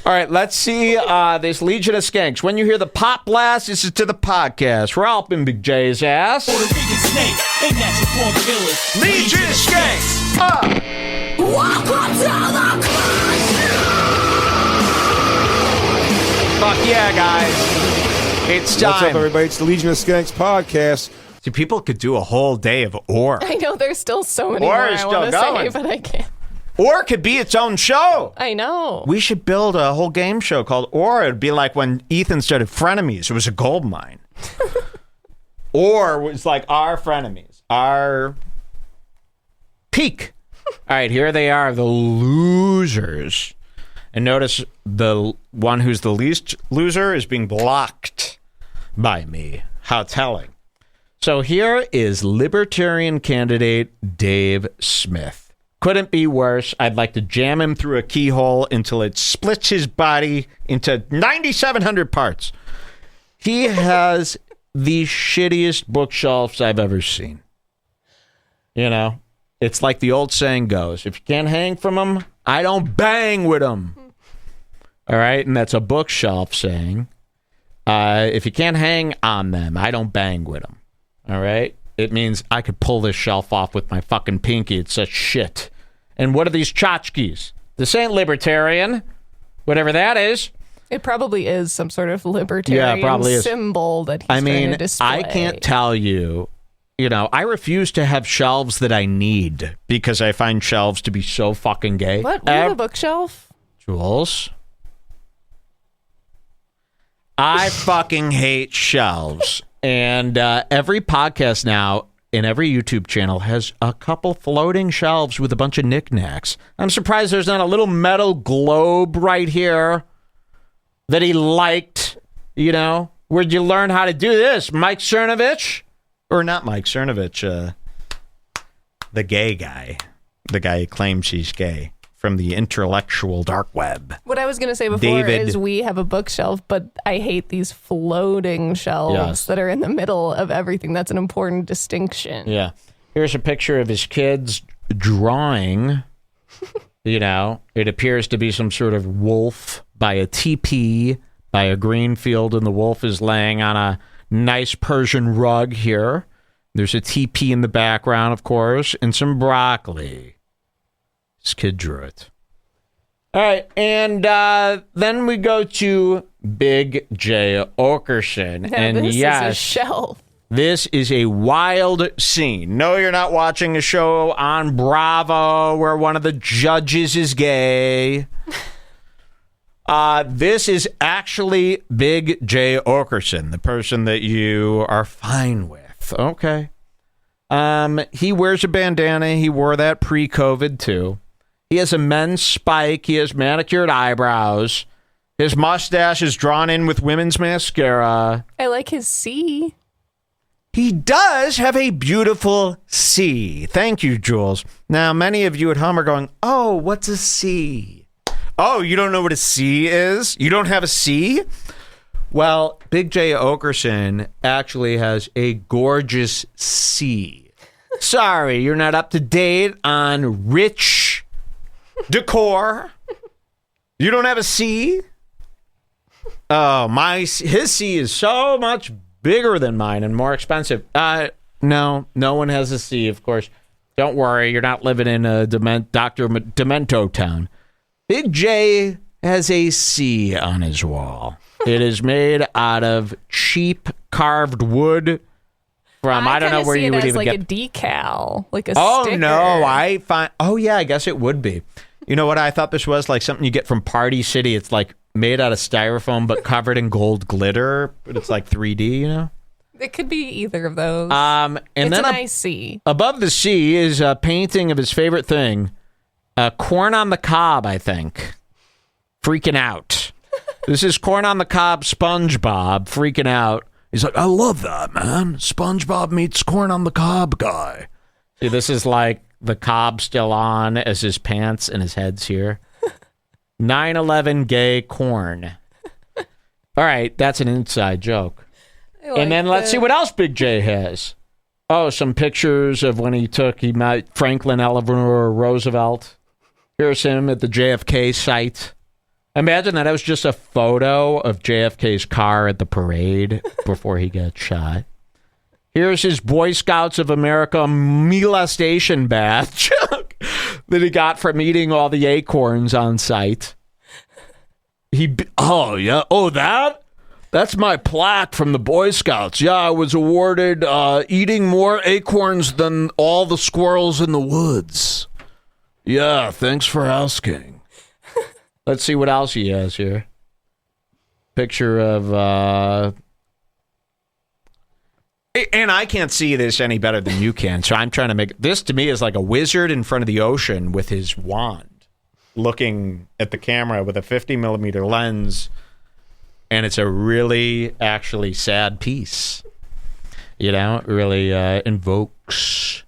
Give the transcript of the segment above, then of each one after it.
All right, let's see this Legion of Skanks. When you hear the pop blast, this is to the podcast. We're helping Big J's ass. Legion of Skanks. Welcome to the Fuck yeah, guys. It's time. What's up, everybody? It's the Legion of Skanks podcast. See, people could do a whole day of Or. I know there's still so many Or more is I want to still say, going. but I can't. Or could be its own show. I know. We should build a whole game show called Or. It'd be like when Ethan started Frenemies. It was a gold mine. Or was like our frenemies. Our peak. All right, here they are, the losers. And notice the one who's the least loser is being blocked by me. How telling. So here is Libertarian candidate Dave Smith. Couldn't be worse. I'd like to jam him through a keyhole until it splits his body into 9,700 parts. He has the shittiest bookshelves I've ever seen. You know, it's like the old saying goes, if you can't hang from them, I don't bang with them. All right, and that's a bookshelf saying. If you can't hang on them, I don't bang with them. All right? It means I could pull this shelf off with my fucking pinky. It's such shit. And what are these tchotchkes? This ain't libertarian. Whatever that is. It probably is some sort of libertarian probably is. symbol that he's trying to display. I can't tell you. You know, I refuse to have shelves that I need because I find shelves to be so fucking gay. What? We have a bookshelf? Jules? I fucking hate shelves. And every podcast now and every YouTube channel has a couple floating shelves with a bunch of knickknacks. I'm surprised there's not a little metal globe right here that he liked. You know, where'd you learn how to do this? Mike Cernovich? Or not Mike Cernovich, the gay guy. The guy who claims he's gay. From the intellectual dark web. What I was going to say before is we have a bookshelf, but I hate these floating shelves that are in the middle of everything. That's an important distinction. Yeah. Here's a picture of his kids drawing. You know, it appears to be some sort of wolf by a teepee, by a green field, and the wolf is laying on a nice Persian rug here. There's a teepee in the background, of course, and some broccoli. This kid drew it. All right, and then we go to Big J Oakerson. Now, and this yes, is a shelf. this is a wild scene. No, you're not watching a show on Bravo where one of the judges is gay. This is actually Big J Oakerson, the person that you are fine with. Okay. He wears a bandana. He wore that pre-COVID too. He has a men's spike. He has manicured eyebrows. His mustache is drawn in with women's mascara. I like his C. He does have a beautiful C. Thank you, Jules. Now, many of you at home are going, oh, what's a C? Oh, you don't know what a C is? You don't have a C? Well, Big J Oakerson actually has a gorgeous C. Sorry, you're not up to date on rich decor. You don't have a C? Oh, his C is so much bigger than mine and more expensive. No one has a C, of course. Don't worry, you're not living in a Dr. Demento town. Big J has a C on his wall. It is made out of cheap carved wood from I don't know where you would even get a decal, like a Oh sticker. no, I guess it would be. You know what I thought this was? Like something you get from Party City. It's like made out of styrofoam but covered in gold glitter, but it's like 3D, you know? It could be either of those. And it's then an IC. Above the C is a painting of his favorite thing, corn on the cob, I think. Freaking out. This is corn on the cob SpongeBob freaking out. He's like, I love that, man. SpongeBob meets corn on the cob guy. See, this is like the cob still on as his pants and his head's here. 9/11 gay corn. All right, that's an inside joke. And then let's see what else Big J has. Oh, some pictures of when he met Franklin Eleanor Roosevelt. Here's him at the JFK site. Imagine that it was just a photo of JFK's car at the parade before he got shot. Here's his Boy Scouts of America molestation badge that he got from eating all the acorns on site. That's my plaque from the Boy Scouts. Yeah, I was awarded eating more acorns than all the squirrels in the woods. Yeah, thanks for asking. Let's see what else he has here. Picture of... And I can't see this any better than you can, so I'm trying to make... This, to me, is like a wizard in front of the ocean with his wand, looking at the camera with a 50-millimeter lens, and it's a really, actually sad piece. You know, it really invokes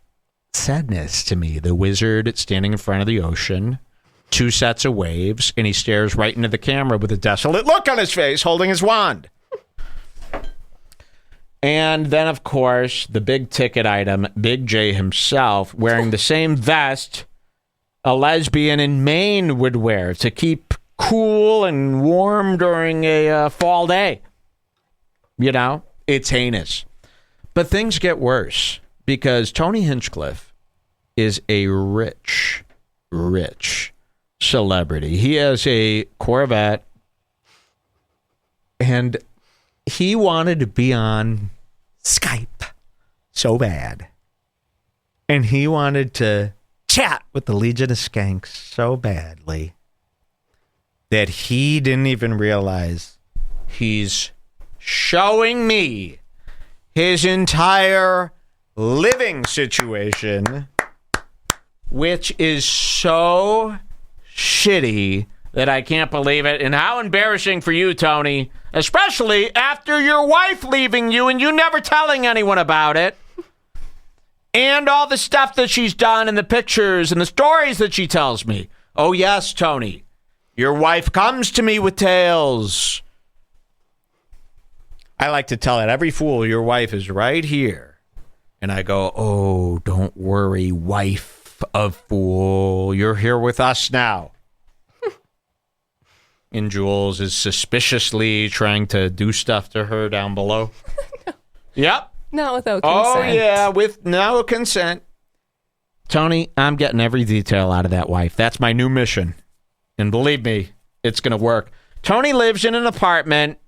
sadness to me. The wizard standing in front of the ocean, 2 sets of waves, and he stares right into the camera with a desolate look on his face, holding his wand. And then, of course, the big ticket item, Big J himself, wearing the same vest a lesbian in Maine would wear to keep cool and warm during a fall day. You know, it's heinous. But things get worse because Tony Hinchcliffe is a rich celebrity. He has a Corvette, and he wanted to be on Skype so bad. And he wanted to chat with the Legion of Skanks so badly that he didn't even realize he's showing me his entire living situation, which is so shitty that I can't believe it. And how embarrassing for you, Tony, especially after your wife leaving you and you never telling anyone about it. And all the stuff that she's done and the pictures and the stories that she tells me. Oh, yes, Tony, your wife comes to me with tales. I like to tell it, every fool, your wife is right here. And I go, oh, don't worry, wife of fool. You're here with us now. And Jules is suspiciously trying to do stuff to her down below. No. Yep. Not without consent. Oh, yeah, with no consent. Tony, I'm getting every detail out of that wife. That's my new mission. And believe me, it's going to work. Tony lives in an apartment.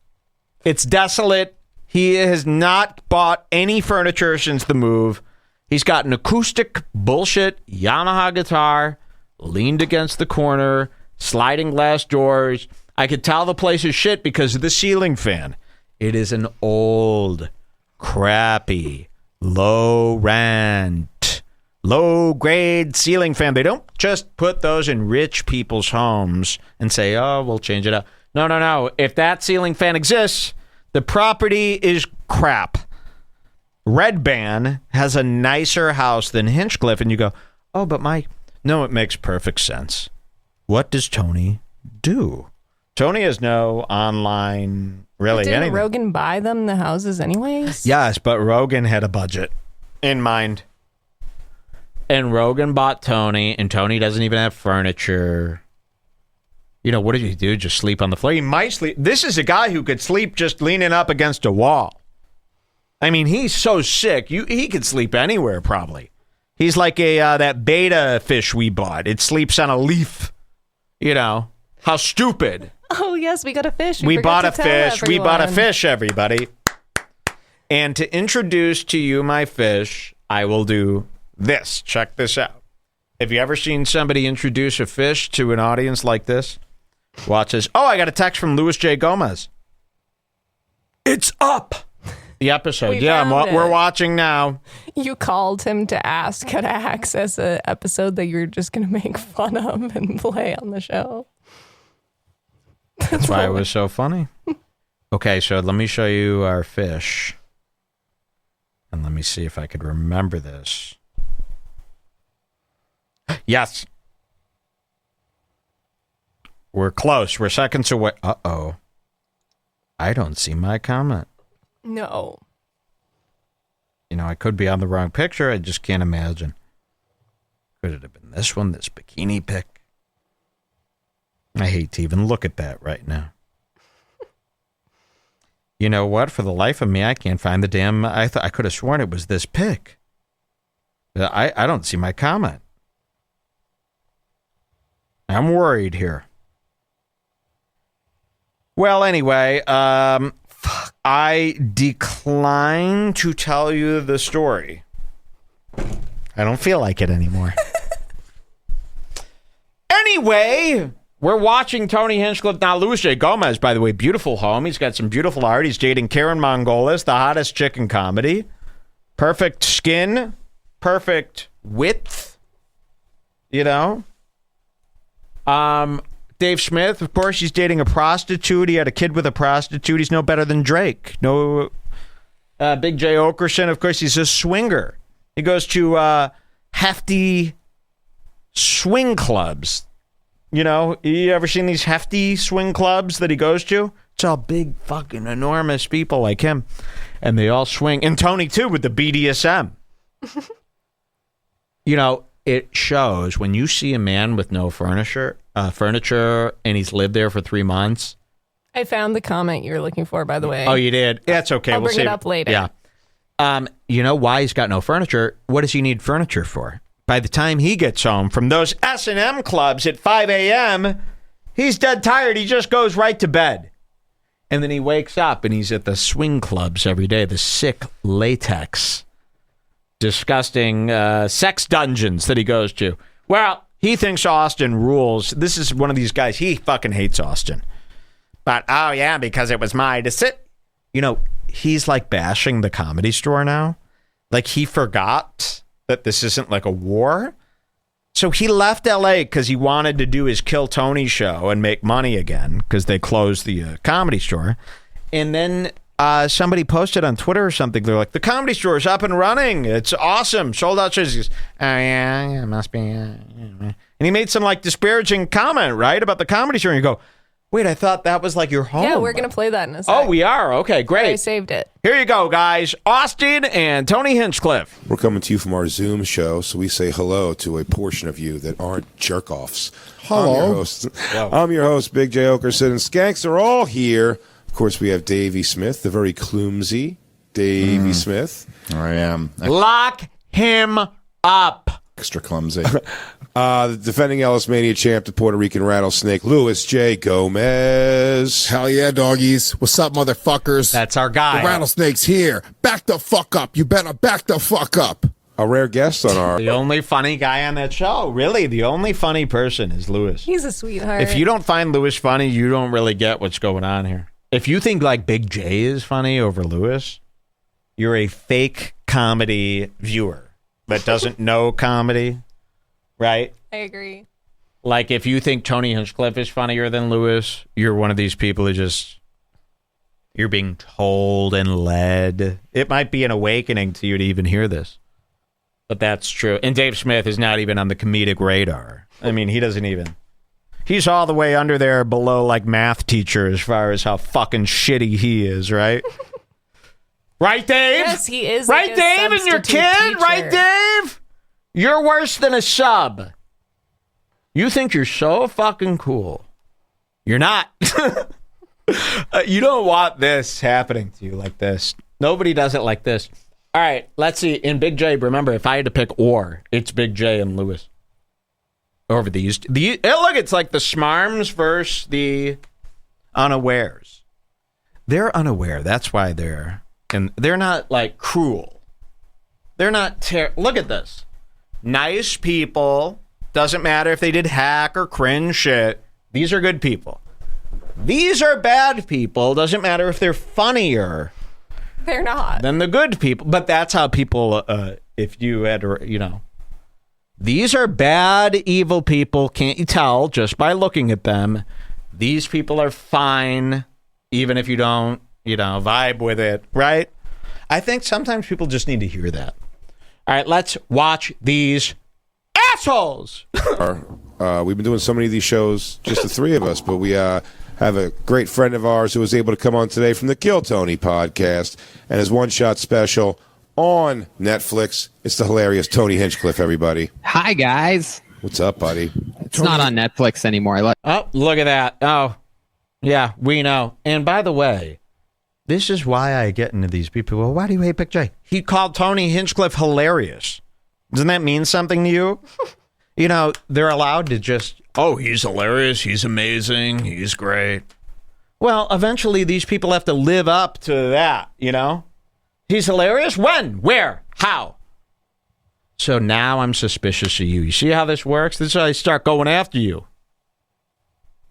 It's desolate. He has not bought any furniture since the move. He's got an acoustic bullshit Yamaha guitar, leaned against the corner, sliding glass doors. I could tell the place is shit because of the ceiling fan. It is an old, crappy, low-rent, low-grade ceiling fan. They don't just put those in rich people's homes and say, oh, we'll change it up. No. If that ceiling fan exists, the property is crap. Red Band has a nicer house than Hinchcliffe, and you go, oh, but Mike, no, it makes perfect sense. What does Tony do? Tony has no online, really Didn't anything. Rogan buy them the houses anyways? Yes, but Rogan had a budget in mind. And Rogan bought Tony, and Tony doesn't even have furniture. You know, what did he do? Just sleep on the floor? He might sleep. This is a guy who could sleep just leaning up against a wall. I mean, he's so sick. He could sleep anywhere, probably. He's like that beta fish we bought. It sleeps on a leaf. You know, how stupid. Oh, yes, we got a fish. We bought a fish. We bought a fish, everybody. And to introduce to you my fish, I will do this. Check this out. Have you ever seen somebody introduce a fish to an audience like this? Watch this. Oh, I got a text from Luis J. Gomez. It's up. The episode. We're watching now. You called him to ask how to access an episode that you're just going to make fun of and play on the show. That's why it was so funny. Okay, so let me show you our fish. And let me see if I could remember this. Yes. We're close. We're seconds away. Uh-oh. I don't see my comment. No. You know, I could be on the wrong picture. I just can't imagine. Could it have been this one, this bikini pic? I hate to even look at that right now. You know what? For the life of me, I can't find the damn... I could have sworn it was this pic. I don't see my comment. I'm worried here. Well, anyway, I decline to tell you the story. I don't feel like it anymore. Anyway, we're watching Tony Hinchcliffe. Now, Luis J. Gomez, by the way, beautiful home. He's got some beautiful art. He's dating Karen Mongolis, the hottest chick in comedy. Perfect skin. Perfect width. You know? Dave Smith, of course, he's dating a prostitute. He had a kid with a prostitute. He's no better than Drake. No, Big J. Okerson, of course, he's a swinger. He goes to hefty swing clubs. You know, you ever seen these hefty swing clubs that he goes to? It's all big, fucking enormous people like him. And they all swing. And Tony, too, with the BDSM. You know, it shows when you see a man with no furniture, and he's lived there for 3 months. I found the comment you were looking for, by the way. Oh, you did? That's okay. I'll bring it up later. Yeah. You know why he's got no furniture? What does he need furniture for? By the time he gets home from those S&M clubs at 5 a.m., he's dead tired. He just goes right to bed. And then he wakes up and he's at the swing clubs every day, the sick latex, disgusting sex dungeons that he goes to. Well, he thinks Austin rules. This is one of these guys. He fucking hates Austin. But, oh, yeah, because it was my decision. You know, he's like bashing the Comedy Store now. Like, he forgot that this isn't like a war. So he left LA because he wanted to do his Kill Tony show and make money again because they closed the Comedy Store. And then somebody posted on Twitter or something. They're like, the Comedy Store is up and running. It's awesome. Sold out shows. He goes, oh, yeah, it must be. And he made some like disparaging comment, right, about the Comedy Store. And you go, wait, I thought that was like your home. Yeah, we're going to play that in a second. Oh, we are? Okay, great. I saved it. Here you go, guys. Austin and Tony Hinchcliffe. We're coming to you from our Zoom show, so we say hello to a portion of you that aren't jerk-offs. Hello. I'm your host, Big J. Okerson, and Skanks are all here. Of course, we have Davey Smith, the very clumsy Davey Smith. I am. Lock him up. Extra clumsy. The defending Ellis Mania champ, the Puerto Rican rattlesnake, Luis J. Gomez. Hell yeah, doggies. What's up, motherfuckers? That's our guy. The rattlesnake's here. Back the fuck up. You better back the fuck up. A rare guest on our... The only funny guy on that show. Really, the only funny person is Luis. He's a sweetheart. If you don't find Luis funny, you don't really get what's going on here. If you think like Big J is funny over Luis, you're a fake comedy viewer that doesn't know comedy, right? I agree. Like if you think Tony Hinchcliffe is funnier than Luis, you're one of these people who just, you're being told and led. It might be an awakening to you to even hear this. But that's true. And Dave Smith is not even on the comedic radar. I mean, he doesn't even. He's all the way under there below like math teacher as far as how fucking shitty he is, right? Right, Dave? Yes, he is. Right, like Dave, and your kid? teacher. Right, Dave? You're worse than a sub. You think you're so fucking cool. You're not. You don't want this happening to you like this. Nobody does it like this. All right, let's see. In Big J, remember, if I had to pick it's Big J and Luis. Over these. Look, it's like the Smarms versus the Unawares. They're unaware. That's why they're not like cruel. They're not look at this. Nice people. Doesn't matter if they did hack or cringe shit. These are good people. These are bad people. Doesn't matter if they're funnier. They're not. Than the good people. But that's how people, if you had, these are bad, evil people. Can't you tell just by looking at them? These people are fine, even if you don't, vibe with it, right? I think sometimes people just need to hear that. All right, let's watch these assholes. We've been doing so many of these shows, just the three of us, but we have a great friend of ours who was able to come on today from the Kill Tony podcast and his one-shot special on Netflix. It's the hilarious Tony Hinchcliffe, everybody. Hi, guys. What's up, buddy? It's not on Netflix anymore. Oh, look at that. Oh, yeah, we know. And by the way, this is why I get into these people. Well, why do you hate Big J? He called Tony Hinchcliffe hilarious. Doesn't that mean something to you? You know, they're allowed to just, oh, he's hilarious, he's amazing, he's great. Well, eventually these people have to live up to that, you know? He's hilarious? When? Where? How? So now I'm suspicious of you. You see how this works? This is how I start going after you.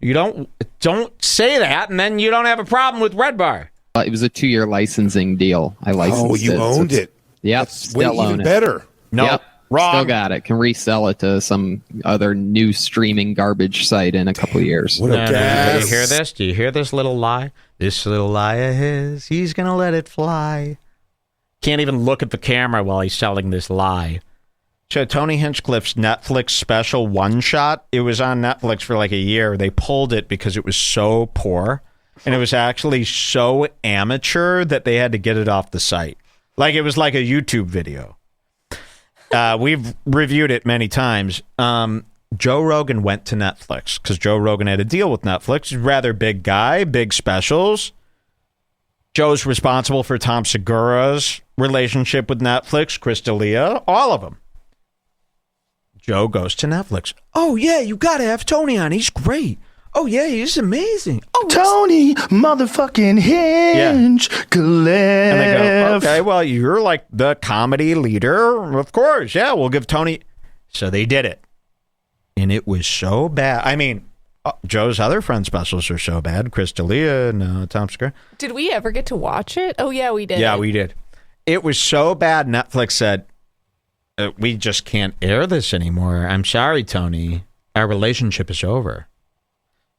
You don't say that, and then you don't have a problem with Red Bar. It was a 2-year licensing deal. I licensed it. Oh, you owned it. Yep. Still own it. Better. No, yep. wrong. Still got it. Can resell it to some other new streaming garbage site in a couple of years. What a gas. Do you hear this? Do you hear this little lie? This little lie of his, he's going to let it fly. Can't even look at the camera while he's selling this lie. So Tony Hinchcliffe's Netflix special One Shot, it was on Netflix for like a year. They pulled it because it was so poor. And it was actually so amateur that they had to get it off the site. Like it was like a YouTube video. We've reviewed it many times. Joe Rogan went to Netflix because Joe Rogan had a deal with Netflix. He's a rather big guy, big specials. Joe's responsible for Tom Segura's relationship with Netflix, Chris D'Elia, all of them. Joe goes to Netflix. Oh, yeah, you got to have Tony on. He's great. Oh, yeah, he's amazing. Oh, Tony motherfucking Hinchcliffe. And they go, okay, well, you're like the comedy leader. Of course, yeah, we'll give Tony. So they did it. And it was so bad. I mean, Joe's other friend specials are so bad. Chris D'Elia and Tom Segura. Did we ever get to watch it? Oh, yeah, we did. Yeah, we did. It was so bad, Netflix said, we just can't air this anymore. I'm sorry, Tony. Our relationship is over.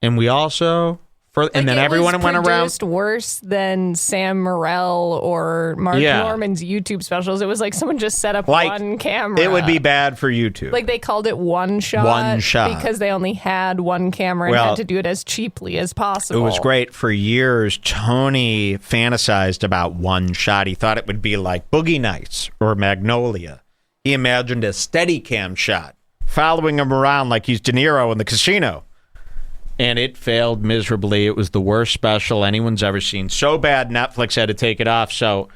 And we also, and then everyone went around. It was worse than Sam Morril or Mark Norman's YouTube specials. It was like someone just set up one camera. It would be bad for YouTube. Like they called it One Shot. One Shot. Because they only had one camera and had to do it as cheaply as possible. It was great. For years, Tony fantasized about One Shot. He thought it would be like Boogie Nights or Magnolia. He imagined a Steadicam shot following him around like he's De Niro in the casino. And it failed miserably. It was the worst special anyone's ever seen. So bad, Netflix had to take it off. So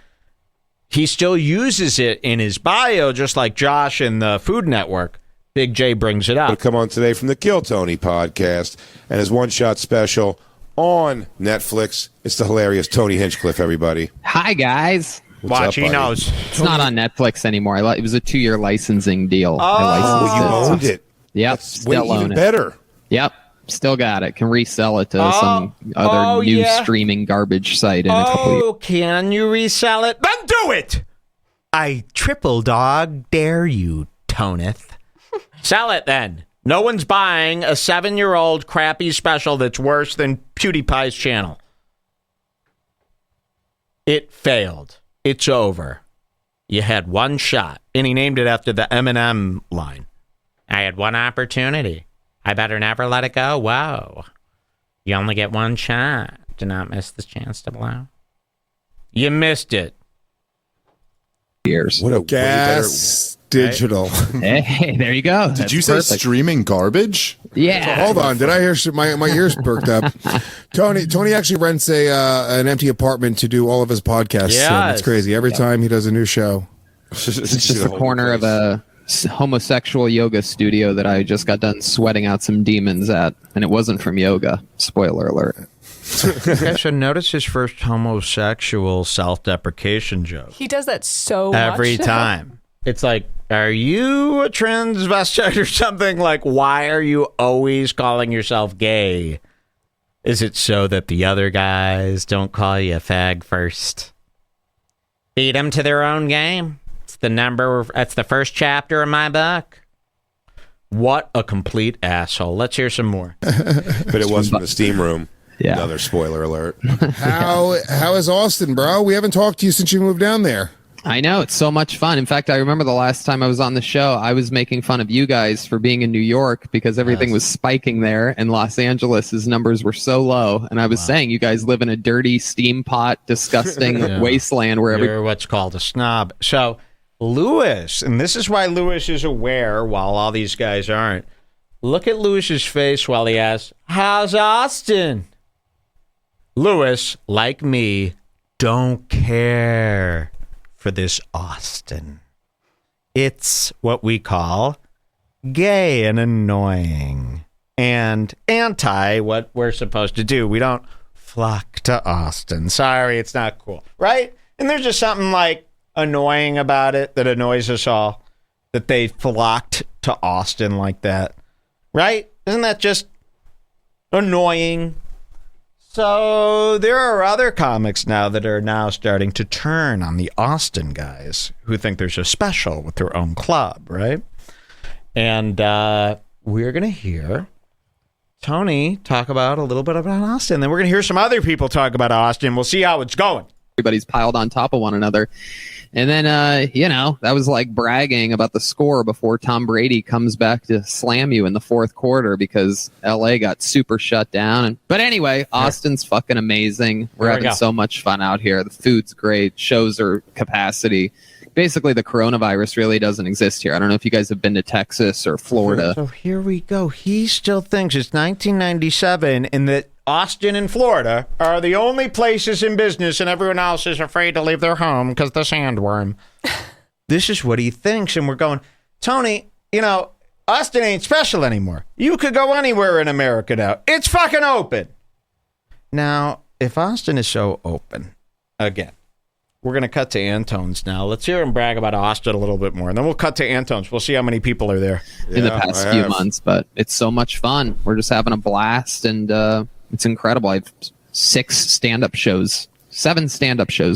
he still uses it in his bio, just like Josh in the Food Network. Big J brings it up. Come on today from the Kill Tony podcast and his one-shot special on Netflix. It's the hilarious Tony Hinchcliffe, everybody. Hi, guys. Watch, he knows. It's not on Netflix anymore. It was a 2-year licensing deal. You owned it. Yep. That's even better. Yep. Still got it. Can resell it to some other new streaming garbage site in a couple years. Oh, can you resell it? Then do it! I triple dog dare you, Toneth. Sell it then. No one's buying a 7-year-old crappy special that's worse than PewDiePie's channel. It failed. It's over. You had one shot. And he named it after the Eminem line. I had one opportunity. I better never let it go. Whoa. You only get one shot. Do not miss the chance to blow. You missed it. Years. What a gas digital. Hey, there you go. Did you say streaming garbage? Yeah. So hold on. Did I hear my ears perked up? Tony actually rents an empty apartment to do all of his podcasts. Yeah, it's crazy. Every time he does a new show. It's just the corner of a homosexual yoga studio that I just got done sweating out some demons at, and it wasn't from yoga. Spoiler alert. Okay, so notice his first homosexual self-deprecation joke. He does that so much. Every time. It's like, are you a transvestite or something? Like, why are you always calling yourself gay? Is it so that the other guys don't call you a fag first? Beat them to their own game. That's the first chapter of my book. What a complete asshole. Let's hear some more. But it was from the steam room. Yeah. Another spoiler alert. How is Austin, bro? We haven't talked to you since you moved down there. I know. It's so much fun. In fact, I remember the last time I was on the show, I was making fun of you guys for being in New York because everything was spiking there, and Los Angeles' numbers were so low. And I was saying, you guys live in a dirty, steam pot, disgusting wasteland where you're what's called a snob. So Lewis, and this is why Lewis is aware while all these guys aren't. Look at Lewis's face while he asks, how's Austin? Lewis, like me, don't care for this Austin. It's what we call gay and annoying and anti what we're supposed to do. We don't flock to Austin. Sorry, it's not cool, right? And there's just something like annoying about it that annoys us all, that they flocked to Austin like that, right? Isn't that just annoying? So there are other comics now that are now starting to turn on the Austin guys who think there's a special with their own club, right? And we're going to hear Tony talk about a little bit about Austin. Then we're going to hear some other people talk about Austin. We'll see how it's going. Everybody's piled on top of one another. And then, that was like bragging about the score before Tom Brady comes back to slam you in the fourth quarter because LA got super shut down. But anyway, Austin's fucking amazing. We're having so much fun out here. The food's great. Shows are capacity. Basically, the coronavirus really doesn't exist here. I don't know if you guys have been to Texas or Florida. So here we go. He still thinks it's 1997 and that Austin and Florida are the only places in business and everyone else is afraid to leave their home because the sandworm. This is what he thinks. And we're going, Tony, Austin ain't special anymore. You could go anywhere in America now. It's fucking open. Now, if Austin is so open, again, we're going to cut to Antone's now. Let's hear him brag about Austin a little bit more. And then we'll cut to Antone's. We'll see how many people are there. In the past few months. But it's so much fun. We're just having a blast. And it's incredible. I have 7 stand-up shows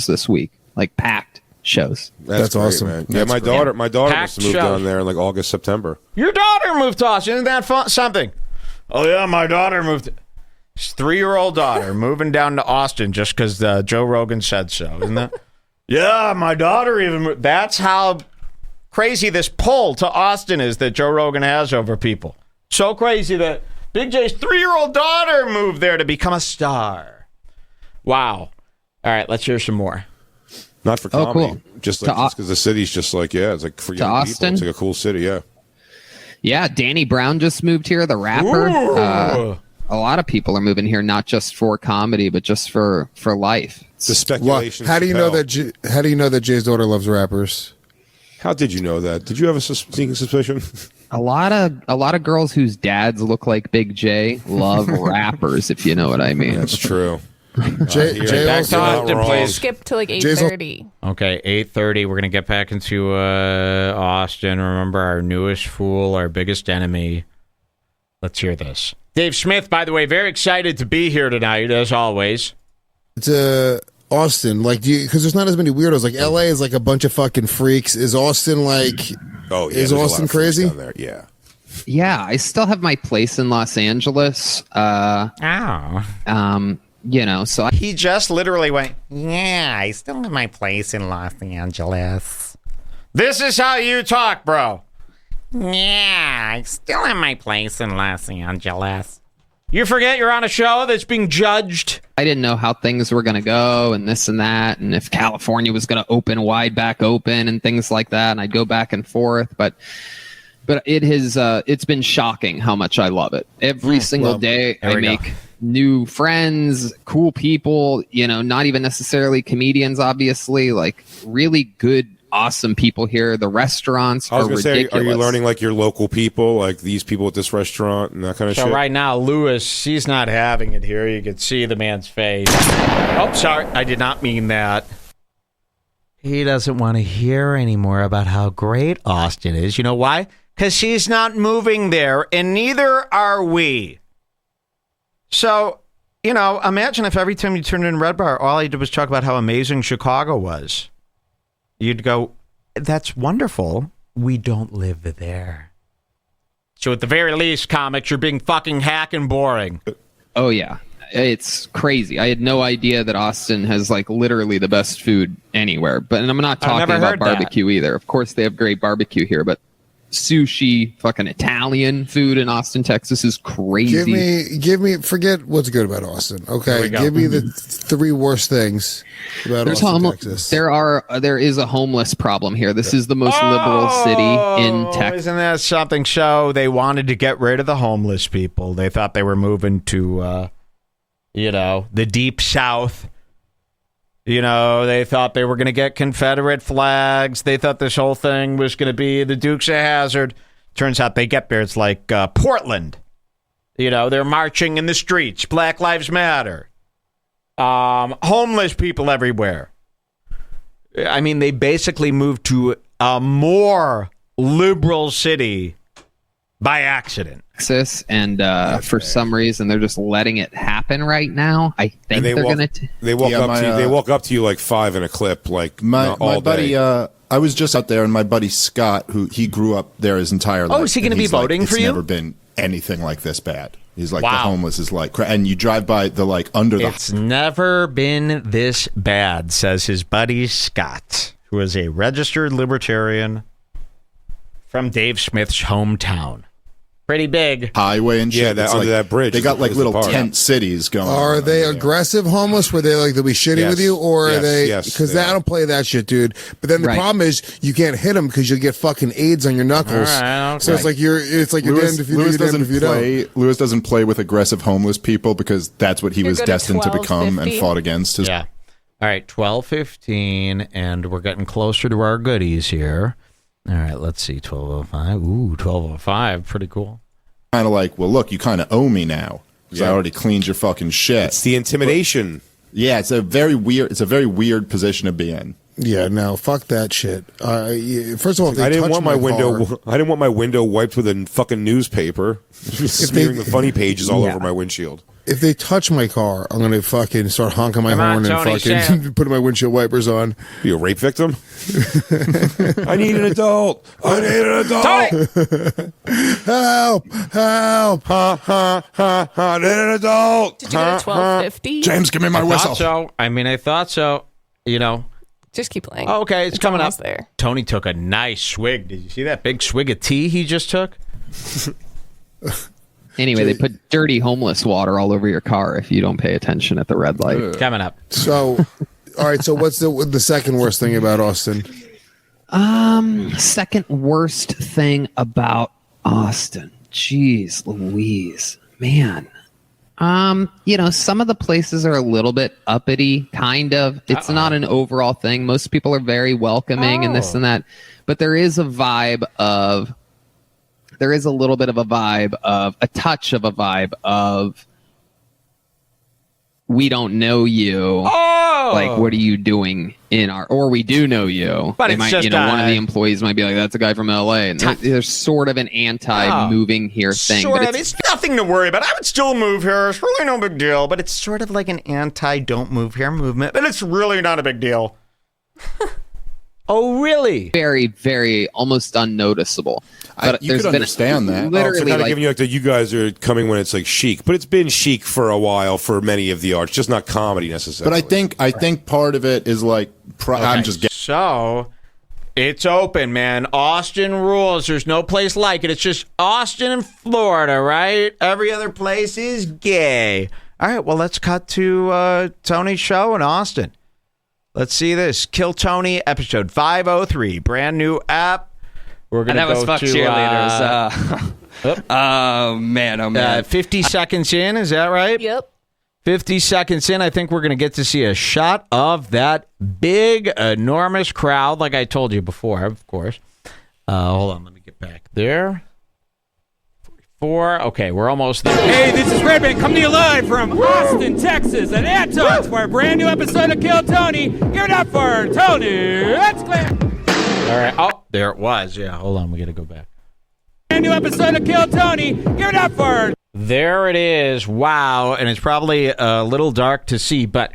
this week. Like packed shows. That's great, awesome. Man. Yeah, my daughter must have moved down there in like August, September. Your daughter moved to Austin. Isn't that fun? Something? Oh, yeah, my daughter moved. His 3-year-old daughter moving down to Austin just because Joe Rogan said so. Isn't that? Yeah, my daughter even moved. That's how crazy this pull to Austin is that Joe Rogan has over people. So crazy that Big J's 3-year-old daughter moved there to become a star. Wow. All right, let's hear some more. Not for comedy. Cool. Just because the city's just like, it's like for young Austin? people. It's like a cool city, yeah. Yeah, Danny Brown just moved here, the rapper. A lot of people are moving here, not just for comedy, but just for life. The speculation. How do you know that Jay's daughter loves rappers? How did you know that? Did you have a sneaking suspicion? A lot of girls whose dads look like Big J love rappers, if you know what I mean. That's true. Jay back to Austin, please. Skip to like 8:30. Okay, 8:30. We're gonna get back into Austin. Remember our newest fool, our biggest enemy. Let's hear this. Dave Smith, by the way, very excited to be here tonight, as always. It's Austin, like, because there's not as many weirdos. Like LA is like a bunch of fucking freaks. Is Austin like? Oh yeah, is Austin crazy? Down there? Yeah. Yeah, I still have my place in Los Angeles. So He just literally went, yeah, I still have my place in Los Angeles. This is how you talk, bro. Yeah, I still have my place in Los Angeles. You forget you're on a show that's being judged. I didn't know how things were going to go and this and that, and if California was going to open wide back open and things like that, and I'd go back and forth, but it has it's been shocking how much I love it. Every single day I make new friends, cool people, not even necessarily comedians, obviously, like really good, awesome people here. The restaurants are ridiculous. Say, are you learning like your local people, like these people at this restaurant and that kind of shit? So right now, Lewis, he's not having it here. You can see the man's face. Oh, sorry. I did not mean that. He doesn't want to hear anymore about how great Austin is. You know why? Because she's not moving there, and neither are we. So, imagine if every time you turned in Red Bar, all I did was talk about how amazing Chicago was. You'd go, that's wonderful. We don't live there. So at the very least, comics, you're being fucking hack and boring. Oh, yeah. It's crazy. I had no idea that Austin has like literally the best food anywhere. But I'm not talking about barbecue either. Of course, they have great barbecue here, but sushi, fucking Italian food in Austin, Texas is crazy. Give me. Forget what's good about Austin. Okay, give me the 3 worst things about Austin, Texas. There is a homeless problem here. This is the most liberal city in Texas. Isn't that something? So they wanted to get rid of the homeless people. They thought they were moving to, the deep south. They thought they were going to get Confederate flags. They thought this whole thing was going to be the Dukes of Hazzard. Turns out they get there. It's like Portland. They're marching in the streets. Black Lives Matter. Homeless people everywhere. I mean, they basically moved to a more liberal city by accident. Texas, and for some reason they're just letting it happen right now. I think they're going to. They walk up to you like 5 in a clip, like my buddy. Day. I was just out there, and my buddy Scott, he grew up there his entire life. Oh, is he going to be voting for you? It's never been anything like this bad. He's like, the homeless is like, and you drive by It's never been this bad, says his buddy Scott, who is a registered libertarian from Dave Smith's hometown. Pretty big highway and shit. Yeah, under that bridge. They got like little tent cities going. Are they aggressive homeless? Where they they'll be shitty with you, or are they? Because I don't play that shit, dude. But then the problem is you can't hit them because you'll get fucking AIDS on your knuckles. Right, okay. So it's like you're damned if you do, you're damned if you don't. Lewis doesn't play with aggressive homeless people because that's what he was destined to become and fought against. Yeah. All right, 12:15, and we're getting closer to our goodies here. All right, let's see, 12:05. Ooh, 12:05, pretty cool. Kind of like, well, look, you kind of owe me now because I already cleaned your fucking shit. It's the intimidation. It's a very weird position to be in. Yeah, no, fuck that shit. First of all, I didn't want my window wiped with a fucking newspaper, smearing the funny pages all over my windshield. If they touch my car, I'm gonna fucking start honking my horn and putting my windshield wipers on. You a rape victim? I need an adult. I need an adult. Help! Help! I need an adult. Did you get a 1250? James, give me my whistle. I thought so. Just keep playing. Oh, okay, it's coming up there. Tony took a nice swig. Did you see that big swig of tea he just took? Anyway, they put dirty homeless water all over your car if you don't pay attention at the red light. Coming up. So, all right. So, what's the second worst thing about Austin? Second worst thing about Austin. Jeez Louise, man. Some of the places are a little bit uppity, kind of. It's not an overall thing. Most people are very welcoming and this and that, but there is a little bit of a vibe of a touch of a vibe of we don't know you. Like, what are you doing or we do know you. But they it's might, just one of the employees might be like, that's a guy from LA. And there's sort of an anti-moving here thing. Sort of. It's nothing to worry about. I would still move here. It's really no big deal. But it's sort of like an anti-don't move here movement. But it's really not a big deal. Oh, really? Very, very almost unnoticeable. But you could understand that. It's kind of giving you that you guys are coming when it's like chic, but it's been chic for a while for many of the arts, just not comedy necessarily. But I think part of it is like I'm just getting. So it's open, man. Austin rules. There's no place like it. It's just Austin and Florida, right? Every other place is gay. All right, well, let's cut to Tony's show in Austin. Let's see this. Kill Tony, episode 503. Brand new app. We're going to go fuck to cheerleaders. Oh, man. 50 seconds in, is that right? Yep. 50 seconds in, I think we're going to get to see a shot of that big, enormous crowd, like I told you before, of course. Hold on, let me get back there. 44. Okay, we're almost there. Hey, this is Redman coming to you live from Austin, Texas, at Anton's for a brand new episode of Kill Tony. Give it up for Tony. Let's clear. All right. Oh, there it was. Yeah, hold on. We got to go back. Brand new episode of Kill Tony. Give it up for. There it is. Wow. And it's probably a little dark to see, but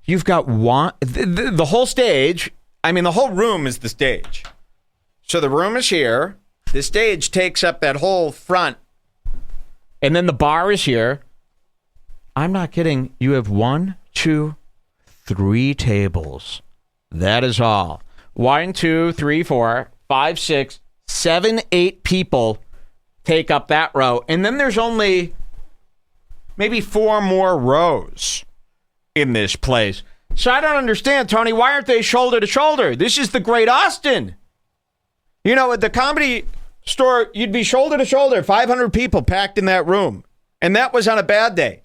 you've got the whole stage. I mean, the whole room is the stage. So the room is here. The stage takes up that whole front. And then the bar is here. I'm not kidding. You have 1, 2, 3 tables. That is all. 1, 2, 3, 4, 5, 6, 7-8 people take up that row. And then there's only maybe 4 more rows in this place. So I don't understand, Tony. Why aren't they shoulder to shoulder? This is the Great Austin. You know, at the Comedy Store, you'd be shoulder to shoulder, 500 people packed in that room. And that was on a bad day.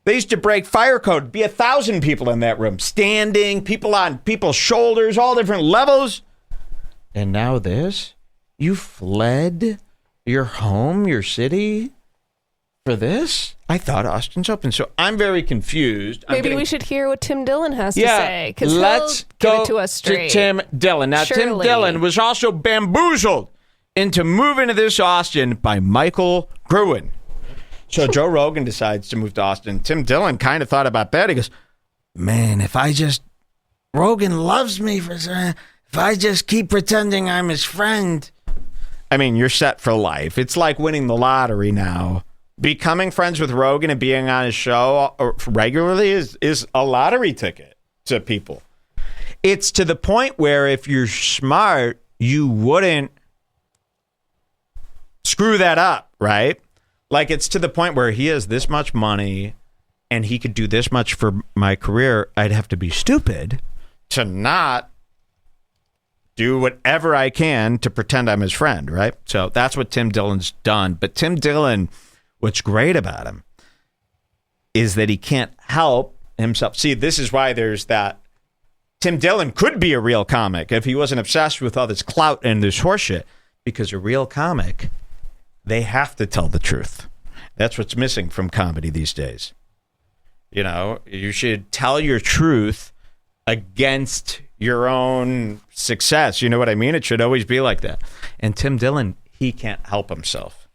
They used to break fire code, be 1,000 people in that room, standing, people on people's shoulders, all different levels. And now this? You fled your home, your city for this? I thought Austin's open, so I'm very confused. Maybe we should hear what Tim Dillon has to say, because let's he'll give it to us straight. To Tim Dillon. Now, Tim Dillon was also bamboozled into moving to this Austin by Michael Gruen. So Joe Rogan decides to move to Austin. Tim Dillon kind of thought about that. He goes, man, Rogan loves me if I just keep pretending I'm his friend. I mean, you're set for life. It's like winning the lottery now. Becoming friends with Rogan and being on his show regularly is a lottery ticket to people. It's to the point where if you're smart, you wouldn't screw that up, right? Like, it's to the point where he has this much money and he could do this much for my career. I'd have to be stupid to not do whatever I can to pretend I'm his friend, right? So that's what Tim Dillon's done. But Tim Dillon, what's great about him is that he can't help himself. See, this is why there's that. Tim Dillon could be a real comic if he wasn't obsessed with all this clout and this horseshit, because a real comic, they have to tell the truth. That's what's missing from comedy these days. You know, you should tell your truth against your own success. You know what I mean? It should always be like that. And Tim Dillon, he can't help himself.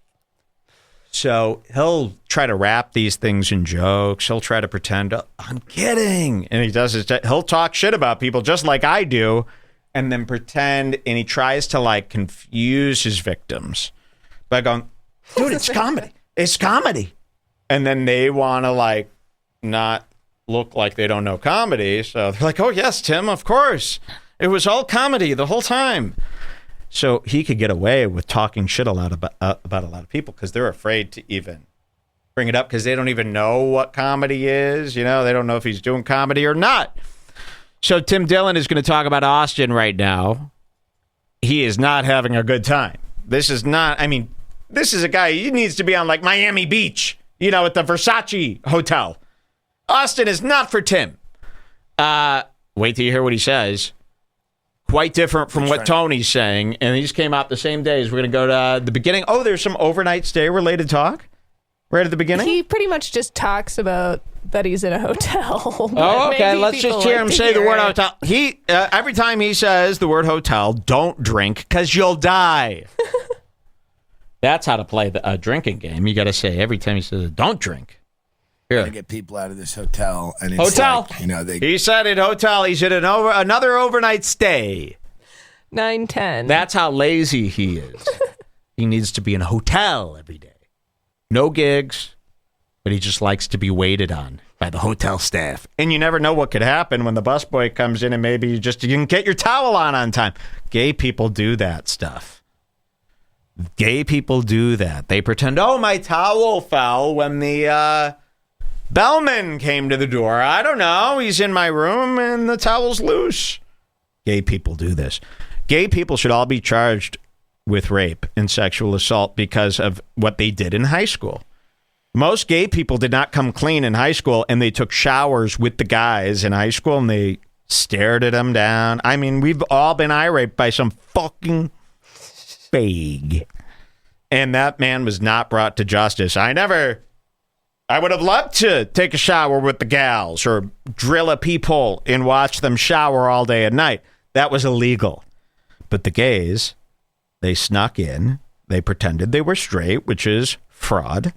So he'll try to wrap these things in jokes. He'll try to pretend, oh, I'm kidding. And he'll talk shit about people just like I do, and then pretend, and he tries to like confuse his victims by going, dude, it's comedy. It's comedy. And then they want to like not look like they don't know comedy. So they're like, oh, yes, Tim, of course. It was all comedy the whole time. So he could get away with talking shit about a lot of people because they're afraid to even bring it up because they don't even know what comedy is. You know, they don't know if he's doing comedy or not. So Tim Dillon is going to talk about Austin right now. He is not having a good time. This is not, I mean, this is a guy, he needs to be on like Miami Beach, you know, at the Versace Hotel. Austin is not for Tim. Wait till you hear what he says. Quite different from what Tony's saying. And he just came out the same day as we're going to go to the beginning. Oh, there's some overnight stay related talk right at the beginning? He pretty much just talks about that he's in a hotel. Oh, okay. Let's just hear him say the word hotel. He every time he says the word hotel, don't drink because you'll die. That's how to play the drinking game. You got to say every time he says, don't drink. Here. To get people out of this hotel. And it's hotel. Like, you know, he said it hotel. He's at another overnight stay. 9:10. That's how lazy he is. He needs to be in a hotel every day. No gigs, but he just likes to be waited on by the hotel staff. And you never know what could happen when the busboy comes in and maybe you can get your towel on time. Gay people do that stuff. Gay people do that. They pretend, oh, my towel fell when the bellman came to the door. I don't know. He's in my room and the towel's loose. Gay people do this. Gay people should all be charged with rape and sexual assault because of what they did in high school. Most gay people did not come clean in high school, and they took showers with the guys in high school, and they stared at them down. I mean, we've all been eye-raped by some fucking fag. And that man was not brought to justice. I would have loved to take a shower with the gals or drill a peephole and watch them shower all day and night. That was illegal. But the gays, they snuck in. They pretended they were straight, which is fraud.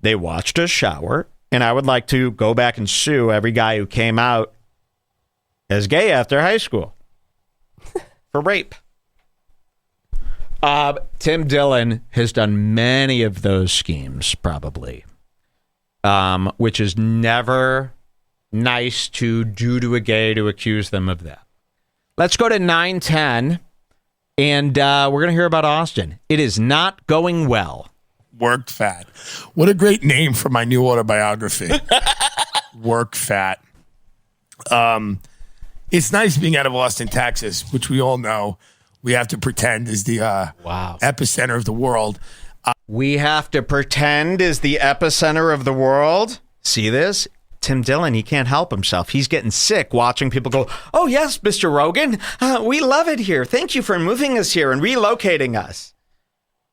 They watched us shower. And I would like to go back and sue every guy who came out as gay after high school for rape. Tim Dillon has done many of those schemes, probably. Which is never nice to do to a gay to accuse them of that. Let's go to 9:10. And we're going to hear about Austin. It is not going well. Work Fat. What a great name for my new autobiography. Work Fat. It's nice being out of Austin, Texas, which we all know we have to pretend is the epicenter of the world. We have to pretend is the epicenter of the world. See this? Tim Dillon, he can't help himself. He's getting sick watching people go, oh, yes, Mr. Rogan, we love it here. Thank you for moving us here and relocating us.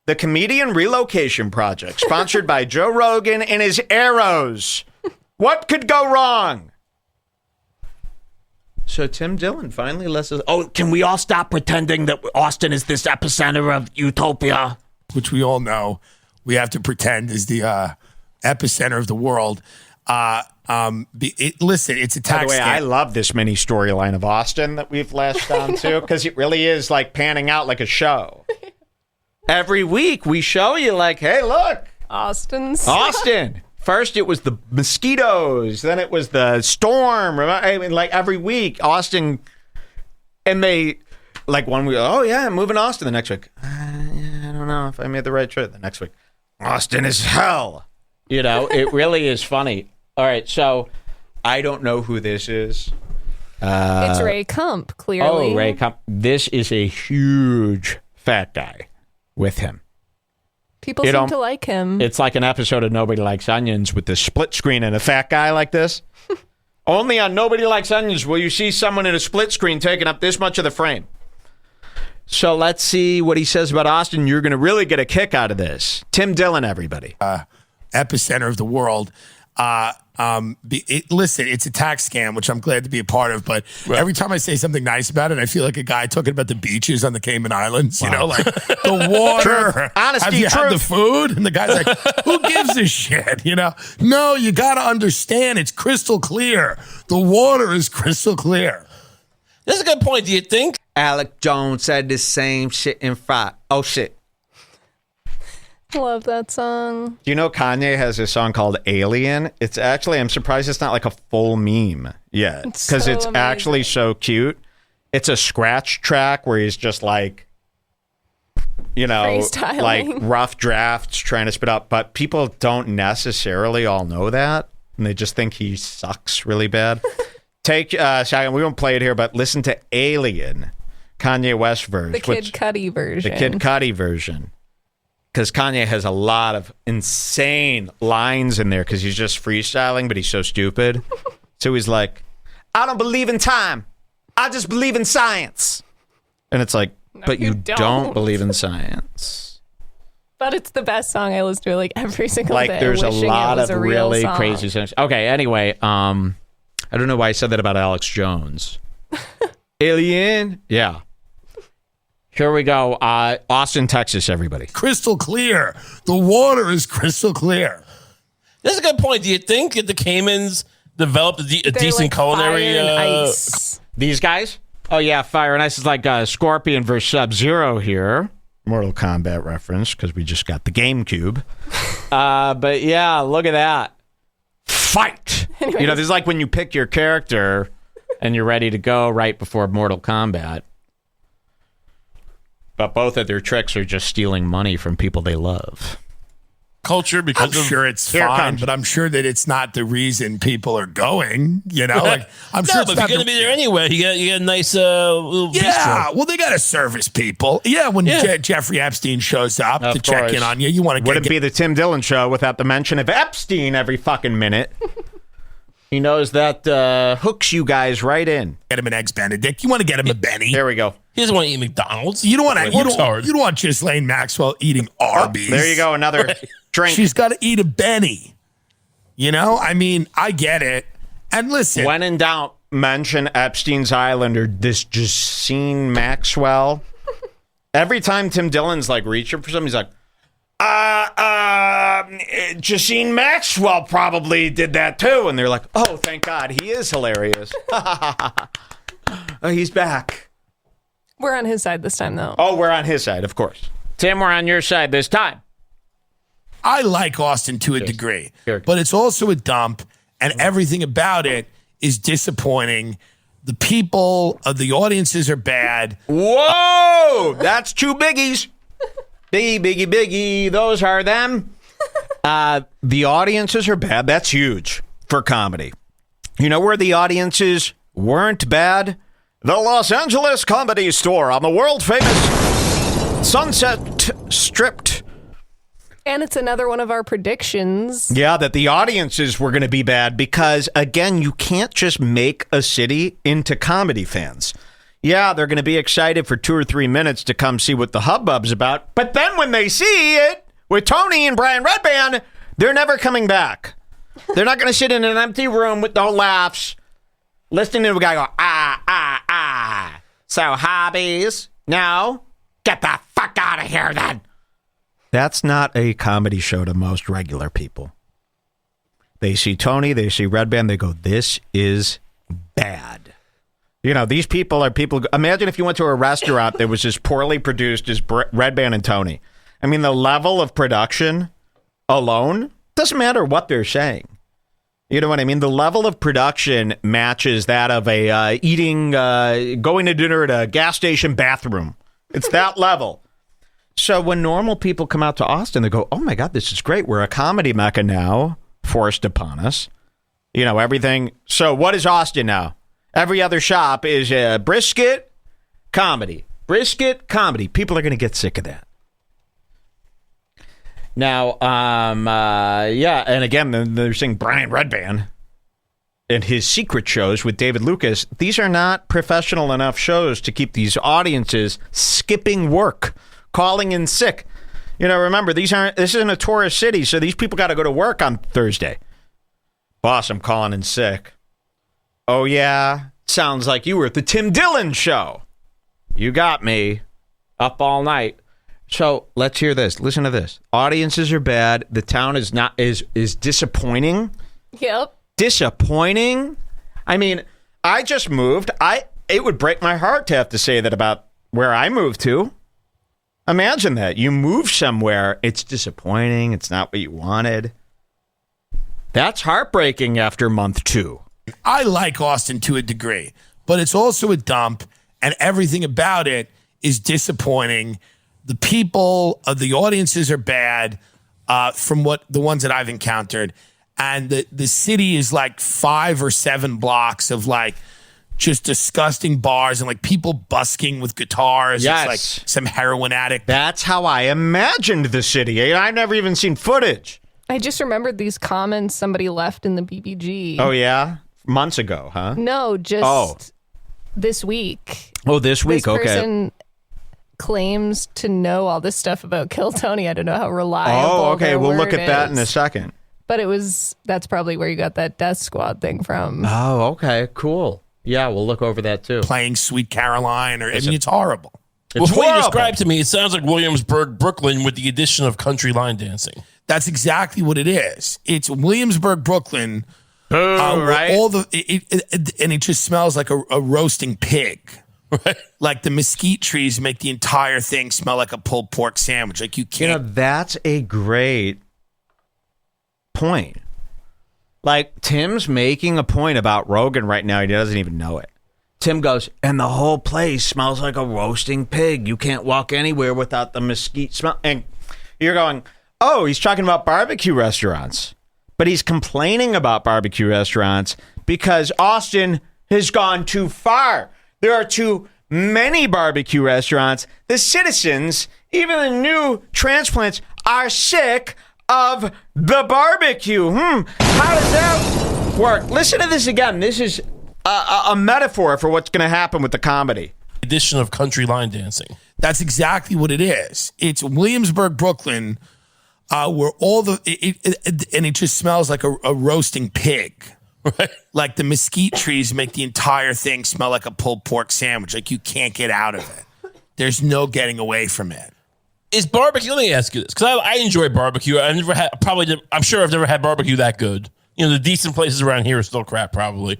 The Comedian Relocation Project, sponsored by Joe Rogan and his arrows. What could go wrong? So Tim Dillon finally lets us... Oh, can we all stop pretending that Austin is this epicenter of utopia? Which we all know we have to pretend is the epicenter of the world. Listen, it's a tax. By the way, I love this mini storyline of Austin that we've latched on to because it really is like panning out like a show. Every week we show you like, hey, look. Austin. First, it was the mosquitoes. Then it was the storm. I mean, like every week, Austin, and they, like one week, oh yeah, I'm moving to Austin. The next week, I don't know if I made the right choice. The next week, Austin is hell. You know, it really is funny. All right, so I don't know who this is. It's Ray Kump, clearly. Oh, Ray Kump. This is a huge fat guy with him. People seem to like him. It's like an episode of Nobody Likes Onions with the split screen and a fat guy like this. Only on Nobody Likes Onions will you see someone in a split screen taking up this much of the frame. So let's see what he says about Austin. You're going to really get a kick out of this. Tim Dillon, everybody. Epicenter of the world. Listen, it's a tax scam, which I'm glad to be a part of. But every time I say something nice about it, I feel like a guy talking about the beaches on the Cayman Islands. You know, like the water. Truth. Honesty, have you had the food? And the guy's like, who gives a shit? You know, no, you got to understand. It's crystal clear. The water is crystal clear. That's a good point. Do you think? Alex Jones said the same shit in Friday. Oh, shit. Love that song. Do you know Kanye has a song called Alien? It's actually, I'm surprised it's not like a full meme yet. Because it's actually so cute. It's a scratch track where he's just like, you know, like rough drafts trying to spit up. But people don't necessarily all know that. And they just think he sucks really bad. Take a second. We won't play it here, but listen to Alien, Kanye West version. The Kid Cudi version. The Kid Cudi version. Because Kanye has a lot of insane lines in there because he's just freestyling, but he's so stupid. So he's like, I don't believe in time. I just believe in science. And it's like, no, but you don't believe in science. But it's the best song I listen to like every single day. Like there's a lot of really crazy songs. Okay, anyway, I don't know why I said that about Alex Jones. Alien? Yeah. Here we go. Austin, Texas, everybody. Crystal clear. The water is crystal clear. That's a good point. Do you think that the Caymans developed a decent like culinary... ice. These guys? Oh, yeah. Fire and Ice is like Scorpion versus Sub-Zero here. Mortal Kombat reference because we just got the GameCube. But yeah, look at that. Fight! Anyways. You know, this is like when you pick your character and you're ready to go right before Mortal Kombat. But both of their tricks are just stealing money from people they love. Culture, because I'm sure it's fine, but I'm sure that it's not the reason people are going. You know, like I'm sure. But if you're going to be there anyway, you get a nice little bistro. Well, they got to service people. Yeah, when Jeffrey Epstein shows up to check in on you, you want to wouldn't be the Tim Dillon show without the mention of Epstein every fucking minute. He knows that hooks you guys right in. Get him an Eggs Benedict. You want to get him a Benny. There we go. He doesn't want to eat McDonald's. You don't want to. You don't want Ghislaine Maxwell eating Arby's. There you go. Another drink. She's got to eat a Benny. You know, I mean, I get it. And listen, when in doubt, mention Epstein's Island or this Ghislaine Maxwell. Every time Tim Dillon's like reaching for something, he's like, Ghislaine Maxwell probably did that too. And they're like, oh, thank God, he is hilarious. Oh, he's back. We're on his side this time, though. Oh, we're on his side, of course. Tim, we're on your side this time. I like Austin to a degree, but it's also a dump, and everything about it is disappointing the people, the audiences are bad. Whoa, that's two biggies. Biggie. Those are them. The audiences are bad. That's huge for comedy. You know where the audiences weren't bad? The Los Angeles Comedy Store on the world famous Sunset Strip. And it's another one of our predictions. Yeah, that the audiences were going to be bad because, again, you can't just make a city into comedy fans. Yeah, they're going to be excited for 2 or 3 minutes to come see what the hubbub's about. But then when they see it with Tony and Brian Redband, they're never coming back. They're not going to sit in an empty room with no laughs, listening to a guy go, ah. So hobbies? No? Get the fuck out of here then. That's not a comedy show to most regular people. They see Tony, they see Redband, they go, this is bad. You know, these people are people. Imagine if you went to a restaurant that was as poorly produced as Redband and Tony. I mean, the level of production alone doesn't matter what they're saying. You know what I mean? The level of production matches that of a going to dinner at a gas station bathroom. It's that level. So when normal people come out to Austin, they go, oh my God, this is great. We're a comedy mecca now, forced upon us. You know, everything. So what is Austin now? Every other shop is brisket, comedy. Brisket, comedy. People are going to get sick of that. Now, and again, they're saying Brian Redband and his secret shows with David Lucas. These are not professional enough shows to keep these audiences skipping work, calling in sick. You know, remember, this isn't a tourist city, so these people got to go to work on Thursday. Boss, I'm calling in sick. Oh, yeah? Sounds like you were at the Tim Dillon show. You got me up all night. So let's hear this. Listen to this. Audiences are bad. The town is disappointing. Yep. Disappointing. I mean, I just moved. It would break my heart to have to say that about where I moved to. Imagine that. You move somewhere, it's disappointing. It's not what you wanted. That's heartbreaking after month 2. I like Austin to a degree, but it's also a dump, and everything about it is disappointing. The people, the audiences are bad from the ones that I've encountered, and the city is like 5 or 7 blocks of like just disgusting bars and like people busking with guitars. Yes. It's like some heroin addict. That's how I imagined the city. I've never even seen footage. I just remembered these comments somebody left in the BBG. Oh, yeah? Months ago, huh? No, just this week. Oh, this week, this person claims to know all this stuff about Kill Tony. I don't know how reliable. Oh, okay. We'll look at that in a second. But that's probably where you got that Death Squad thing from. Oh, okay. Cool. Yeah, we'll look over that too. Playing Sweet Caroline, it's horrible. Well, from what you described to me, it sounds like Williamsburg, Brooklyn, with the addition of country line dancing. That's exactly what it is. It's Williamsburg, Brooklyn. Right. And it just smells like a roasting pig. Right. Like the mesquite trees make the entire thing smell like a pulled pork sandwich. Like you can't. You know, that's a great point. Like, Tim's making a point about Rogan right now. He doesn't even know it. Tim goes, and the whole place smells like a roasting pig. You can't walk anywhere without the mesquite smell. And you're going, oh, he's talking about barbecue restaurants. But he's complaining about barbecue restaurants because Austin has gone too far. There are too many barbecue restaurants. The citizens, even the new transplants, are sick of the barbecue. How does that work? Listen to this again. This is a metaphor for what's going to happen with the comedy. Addition of country line dancing. That's exactly what it is. It's Williamsburg, Brooklyn, where and it just smells like a roasting pig. Right. Like the mesquite trees make the entire thing smell like a pulled pork sandwich. Like you can't get out of it. There's no getting away from it. Is barbecue? Let me ask you this, because I enjoy barbecue. I'm sure I've never had barbecue that good. You know, the decent places around here are still crap, probably.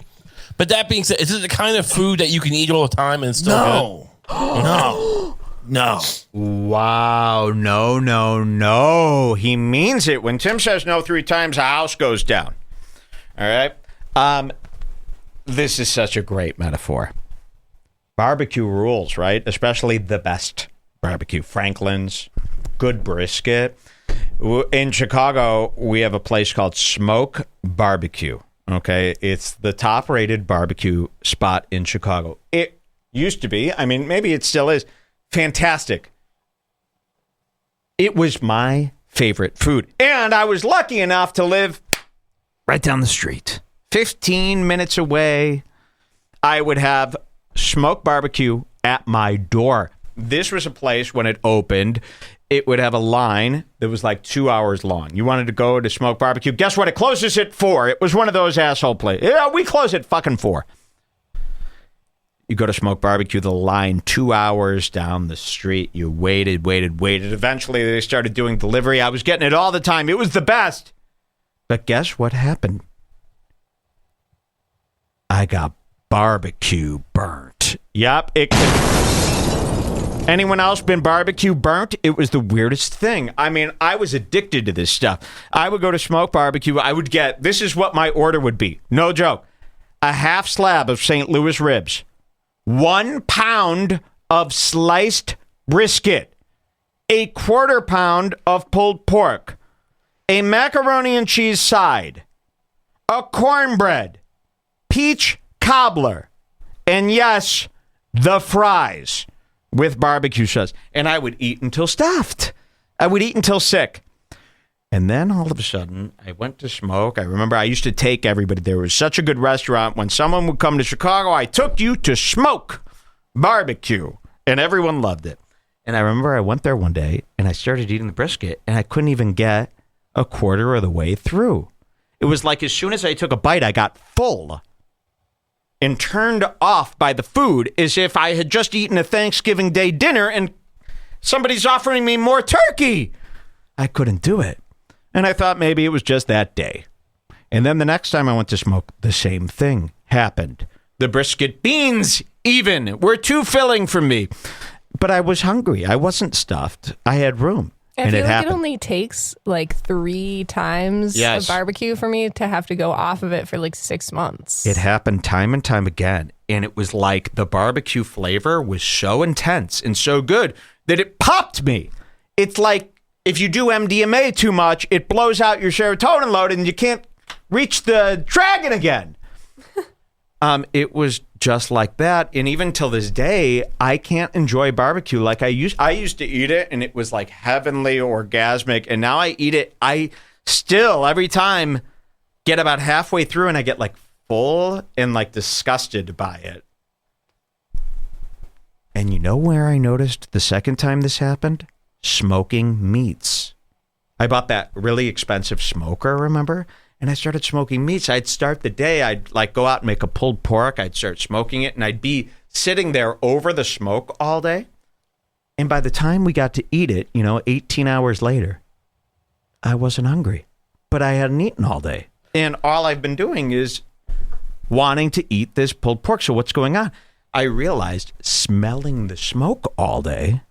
But that being said, is it the kind of food that you can eat all the time and it's still good? No. Wow. No. He means it. When Tim says no 3 times, a house goes down. All right. this is such a great metaphor. Barbecue rules, right? Especially the best barbecue. Franklin's, good brisket. In Chicago, we have a place called Smoke Barbecue. Okay, it's the top-rated barbecue spot in Chicago. It used to be, I mean, maybe it still is, fantastic. It was my favorite food. And I was lucky enough to live right down the street. 15 minutes away, I would have Smoke Barbecue at my door. This was a place when it opened, it would have a line that was like 2 hours long. You wanted to go to Smoke Barbecue. Guess what? It closes at 4. It was one of those asshole places. Yeah, we close at fucking 4. You go to Smoke Barbecue, the line 2 hours down the street. You waited. Eventually, they started doing delivery. I was getting it all the time. It was the best. But guess what happened? I got barbecue burnt. Yep. Anyone else been barbecue burnt? It was the weirdest thing. I mean, I was addicted to this stuff. I would go to Smoke Barbecue. I would get, this is what my order would be. No joke. A half slab of St. Louis ribs. 1 pound of sliced brisket. A 1/4 pound of pulled pork. A macaroni and cheese side. A cornbread. Peach cobbler. And yes, the fries with barbecue sauce. And I would eat until stuffed. I would eat until sick. And then all of a sudden, I went to Smoke. I remember I used to take everybody. There was such a good restaurant. When someone would come to Chicago, I took you to Smoke Barbecue. And everyone loved it. And I remember I went there one day, and I started eating the brisket, and I couldn't even get a quarter of the way through. It was like as soon as I took a bite, I got full and turned off by the food as if I had just eaten a Thanksgiving Day dinner and somebody's offering me more turkey. I couldn't do it. And I thought maybe it was just that day. And then the next time I went to Smoke, the same thing happened. The brisket beans even were too filling for me. But I was hungry. I wasn't stuffed. I had room. I feel like it only takes like 3 times of barbecue for me to have to go off of it for like 6 months. It happened time and time again. And it was like the barbecue flavor was so intense and so good that it popped me. It's like if you do MDMA too much, it blows out your serotonin load and you can't reach the dragon again. It was just like that. And even till this day, I can't enjoy barbecue like I used to eat it, and it was like heavenly, orgasmic. And now I eat it. I still, every time, get about halfway through and I get like full and like disgusted by it. And you know where I noticed the second time this happened? Smoking meats. I bought that really expensive smoker, remember? And I started smoking meats. I'd start the day, I'd like go out and make a pulled pork. I'd start smoking it, and I'd be sitting there over the smoke all day. And by the time we got to eat it, 18 hours later, I wasn't hungry. But I hadn't eaten all day. And all I've been doing is wanting to eat this pulled pork. So what's going on? I realized smelling the smoke all day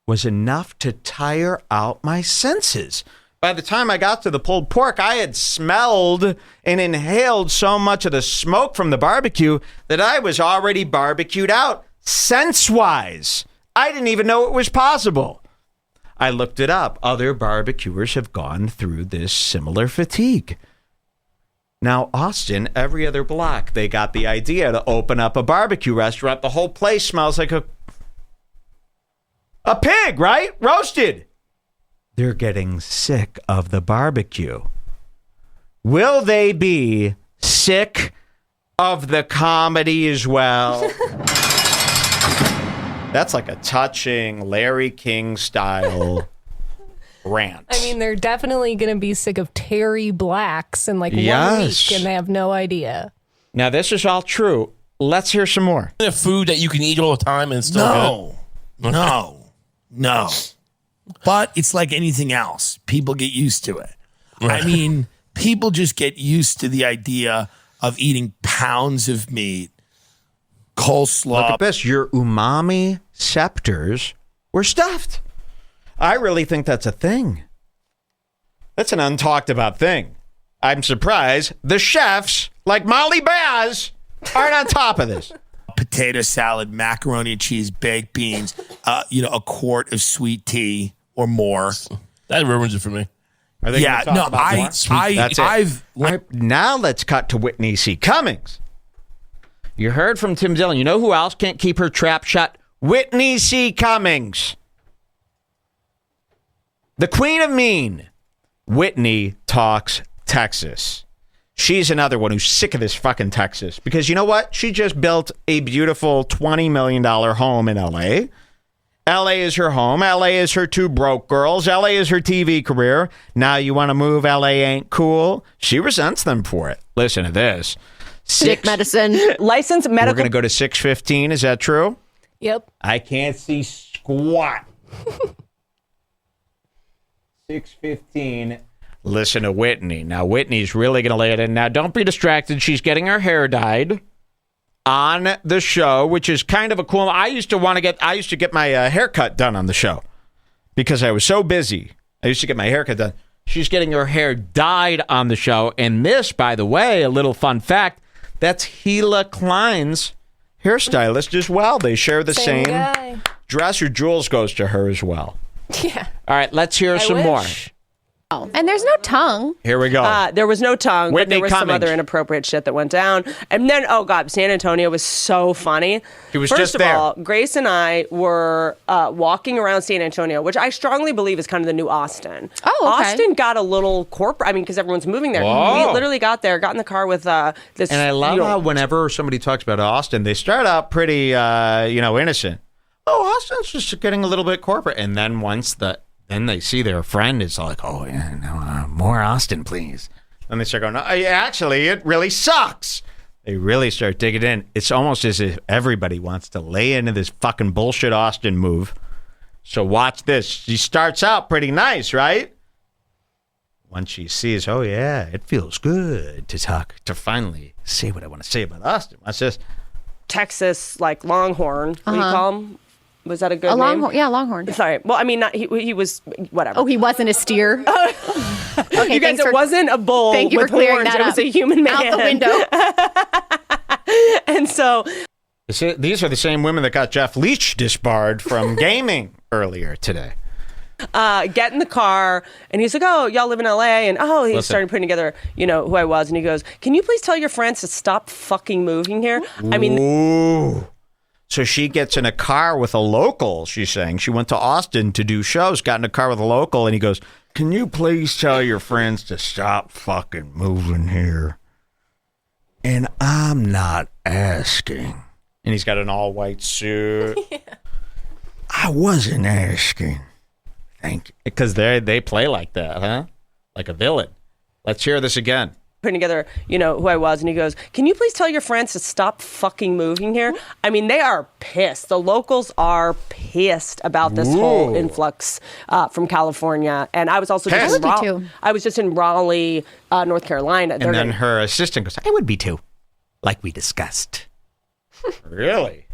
was enough to tire out my senses. By the time I got to the pulled pork, I had smelled and inhaled so much of the smoke from the barbecue that I was already barbecued out, sense-wise. I didn't even know it was possible. I looked it up. Other barbecuers have gone through this similar fatigue. Now, Austin, every other block, they got the idea to open up a barbecue restaurant. The whole place smells like a pig, right? Roasted. They're getting sick of the barbecue. Will they be sick of the comedy as well? That's like a touching Larry King style rant. I mean, they're definitely going to be sick of Terry Blacks in like 1 week, and they have no idea. Now, this is all true. Let's hear some more. The food that you can eat all the time and still No. But it's like anything else. People get used to it. Right. I mean, people just get used to the idea of eating pounds of meat, coleslaw. Look at this. Your umami scepters were stuffed. I really think that's a thing. That's an untalked about thing. I'm surprised the chefs, like Molly Baz, aren't on top of this. Potato salad, macaroni and cheese, baked beans, a quart of sweet tea or more. That ruins it for me. Are they gonna talk about more? That's it. Now let's cut to Whitney C. Cummings. You heard from Tim Dillon. You know who else can't keep her trap shut? Whitney C. Cummings. The Queen of Mean. Whitney talks Texas. She's another one who's sick of this fucking Texas. Because you know what? She just built a beautiful $20 million home in L.A. L.A. is her home. L.A. is her two broke girls. L.A. is her TV career. Now you want to move? L.A. ain't cool. She resents them for it. Listen to this. Dick medicine. Licensed medical. We're going to go to 6:15. Is that true? Yep. I can't see squat. 6:15. Listen to Whitney. Now, Whitney's really going to lay it in. Now, don't be distracted. She's getting her hair dyed on the show, which is kind of a cool. I used to get my haircut done on the show because I was so busy. I used to get my haircut done. She's getting her hair dyed on the show. And this, by the way, a little fun fact, that's Hila Klein's hairstylist as well. They share the same guy. Dress. Your Jules goes to her as well. Yeah. All right, let's hear some more. Oh. And there's no tongue. Here we go. There was no tongue, Whitney but there was Cummings. some other inappropriate shit that went down. And then, oh God, San Antonio was so funny. He was First just of there. all, Grace and I were walking around San Antonio, which I strongly believe is kind of the new Austin. Oh, okay. Austin got a little corporate. I mean, because everyone's moving there. Whoa. We literally got there, got in the car with this. And I love how whenever somebody talks about Austin, they start out pretty, innocent. Oh, Austin's just getting a little bit corporate. And then then they see their friend is like, oh, yeah, no, more Austin, please. And they start going, no, actually, it really sucks. They really start digging in. It's almost as if everybody wants to lay into this fucking bullshit Austin move. So watch this. She starts out pretty nice, right? Once she sees, oh, yeah, it feels good to finally say what I want to say about Austin. Watch this. Texas, like Longhorn. What do you call him? Was that a good name? Longhorn. Yeah, Longhorn. Sorry. Well, I mean, he was whatever. Oh, he wasn't a steer. Okay, you guys, it wasn't a bull. Thank you with for clearing horns. that It was a human man. Out the window. And so these are the same women that got Jeff Leach disbarred from gaming earlier today. Get in the car, and he's like, "Oh, y'all live in LA," and he started putting together, who I was, and he goes, "Can you please tell your friends to stop fucking moving here?" I mean. Ooh. So she gets in a car with a local, she's saying. She went to Austin to do shows, got in a car with a local, and he goes, can you please tell your friends to stop fucking moving here? And I'm not asking. And he's got an all-white suit. Yeah. I wasn't asking. Thank you. Because they play like that, huh? Like a villain. Let's hear this again. Putting together, who I was, and he goes, can you please tell your friends to stop fucking moving here? I mean, they are pissed. The locals are pissed about this whole influx from California. And I was also just in Raleigh, North Carolina. And then her assistant goes, I would be too, like we discussed. Really?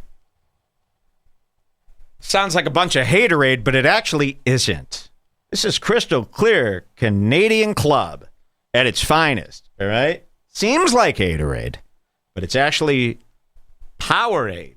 Sounds like a bunch of haterade, but it actually isn't. This is crystal clear Canadian club at its finest. All right? Seems like haterade, but it's actually Powerade,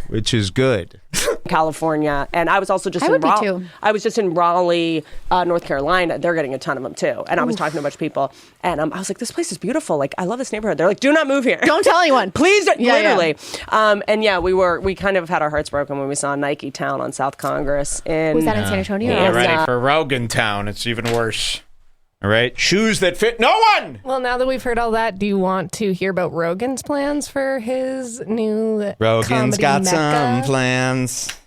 which is good. California, and I was also just I was just in Raleigh, North Carolina. They're getting a ton of them too, and I was talking to a bunch of people, and I was like, "This place is beautiful. Like, I love this neighborhood." They're like, "Do not move here. Don't tell anyone, please." Literally, and yeah, we kind of had our hearts broken when we saw Nike Town on South Congress. Was that in San Antonio? Yeah, ready for Rogan Town. It's even worse. All right, shoes that fit no one. Well, now that we've heard all that, do you want to hear about Rogan's plans for his new Rogan's got Mecca? some plans.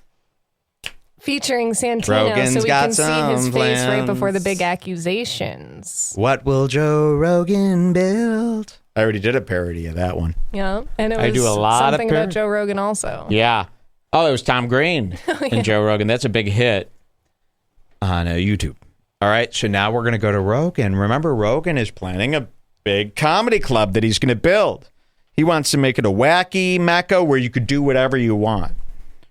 Featuring Santino, Rogan's so we got can see his some face right plans. before the big accusations. What will Joe Rogan build? I already did a parody of that one. Yeah, and it was I do a lot something of about Joe Rogan also. Yeah. Oh, it was Tom Green and Joe Rogan. That's a big hit on YouTube. All right, so now we're going to go to Rogan. Remember, Rogan is planning a big comedy club that he's going to build. He wants to make it a wacky Mecca where you could do whatever you want.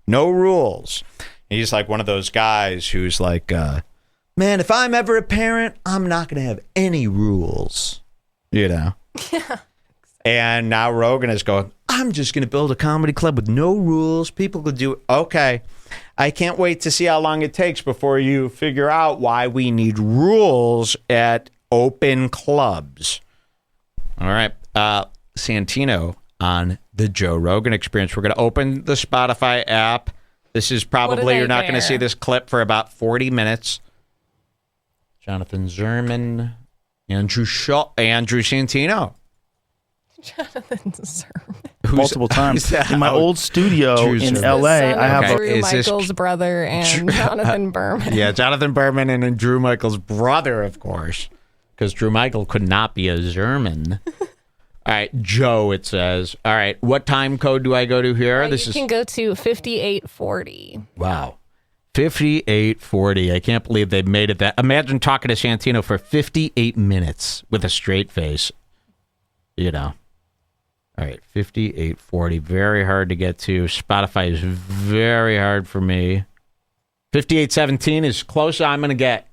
No rules. He's like one of those guys who's like, man, if I'm ever a parent, I'm not going to have any rules. Yeah. And now Rogan is going, I'm just going to build a comedy club with no rules. People could do it. Okay. I can't wait to see how long it takes before you figure out why we need rules at open clubs. All right. Santino on the Joe Rogan Experience. We're going to open the Spotify app. This is probably, you're not going to see this clip for about 40 minutes. Jonathan Zerman, Andrew Santino. Jonathan Zerman. Multiple times. In my old studio in LA, I have Drew Michaels' brother and Jonathan Berman. Yeah, Jonathan Berman and Drew Michaels' brother, of course, because Drew Michael could not be a Zerman. All right, Joe, it says. All right, what time code do I go to here? You can go to 5840. Wow. 5840. I can't believe they made it that. Imagine talking to Santino for 58 minutes with a straight face. You know. All right, 5840. Very hard to get to. Spotify is very hard for me. 5817 is close I'm going to get.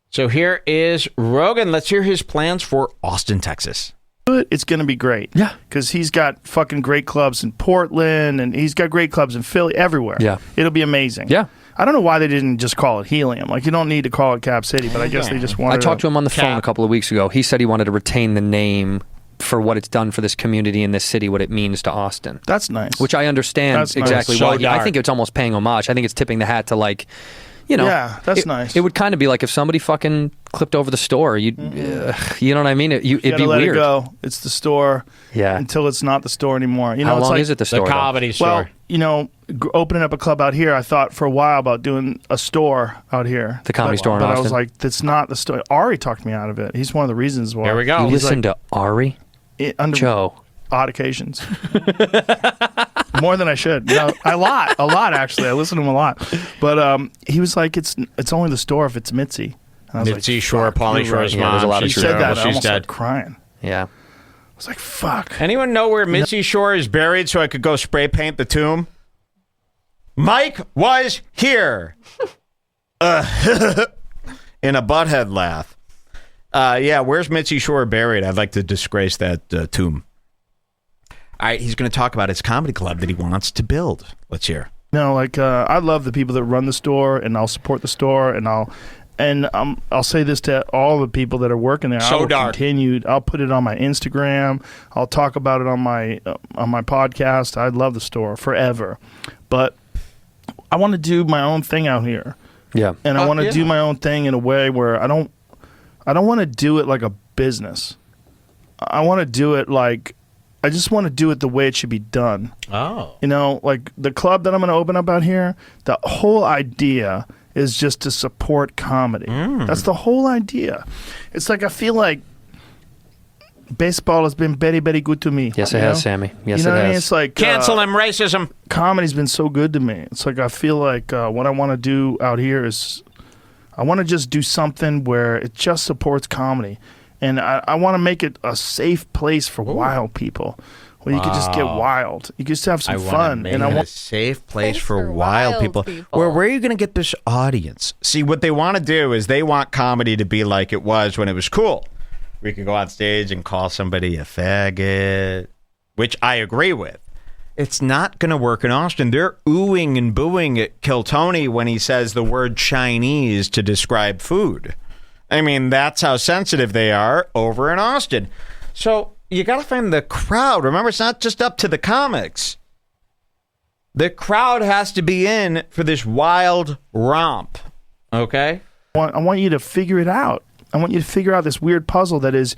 So here is Rogan. Let's hear his plans for Austin, Texas. It's going to be great. Yeah. Because he's got fucking great clubs in Portland, and he's got great clubs in Philly, everywhere. Yeah. It'll be amazing. Yeah. I don't know why they didn't just call it Helium. Like, you don't need to call it Cap City, but I guess they just wanted I talked to him on the phone a couple of weeks ago. He said he wanted to retain the name for what it's done for this community in this city, what it means to Austin. That's nice. Which I understand exactly why. I think it's almost paying homage. I think it's tipping the hat to, like, you know. Yeah, that's nice. It would kind of be like if somebody fucking clipped over the store. You know what I mean? It'd be let weird. It go. It's the store. Yeah. Until it's not the store anymore. You know, How it's long like, is it the store? The comedy store. Well, you know, opening up a club out here, I thought for a while about doing a store out here. The comedy store in But Austin? I was like, that's not the store. Ari talked me out of it. He's one of the reasons why. There we go. You listen to Ari? Under Joe. Odd occasions. More than I should. No, a lot actually. I listen to him a lot. But he was like, it's only the store if it's Mitzi. And I was Mitzi like, Shore, Pauly Shore's mom. there's a lot of she said that. I She's almost dead. started crying. Yeah. I was like, fuck. Anyone know where Mitzi Shore is buried so I could go spray paint the tomb? Mike was here. In a butthead laugh. Yeah, where's Mitzi Shore buried? I'd like to disgrace that tomb. All right, he's going to talk about his comedy club that he wants to build. Let's hear. No, like I love the people that run the store, and I'll support the store, and I'll say this to all the people that are working there. So dark. I'll put it on my Instagram. I'll talk about it on my podcast. I love the store forever, but I want to do my own thing out here. Yeah, and I want to do my own thing in a way where I don't want to do it like a business. I want to do it like. I just want to do it the way it should be done. Oh. You know, like the club that I'm going to open up out here, the whole idea is just to support comedy. That's the whole idea. It's like I feel like baseball has been very, very good to me. Yes, it has, Sammy. Yes, you know it what I mean? has. It's like Cancel him, racism. Comedy's been so good to me. It's like I feel like what I want to do out here is I want to just do something where it just supports comedy. And I want to make it a safe place for wild people where you can just get wild. You can just have some fun. Make I want a safe place for wild people. Where are you going to get this audience? See, what they want to do is they want comedy to be like it was when it was cool. We could go on stage and call somebody a faggot, which I agree with. It's not going to work in Austin. They're oohing and booing at Kill Tony when he says the word Chinese to describe food. I mean, that's how sensitive they are over in Austin. So you got to find the crowd. Remember, it's not just up to the comics. The crowd has to be in for this wild romp. Okay? I want you to figure it out. I want you to figure out this weird puzzle that is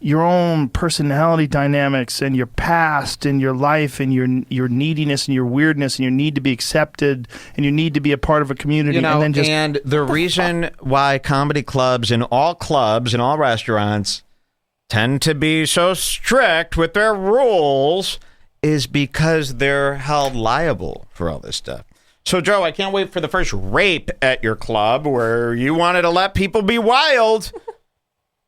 your own personality dynamics and your past and your life and your neediness and your weirdness and your need to be accepted and your need to be a part of a community. You know, and then and the reason why comedy clubs and all restaurants tend to be so strict with their rules is because they're held liable for all this stuff. So, Joe, I can't wait for the first rape at your club where you wanted to let people be wild.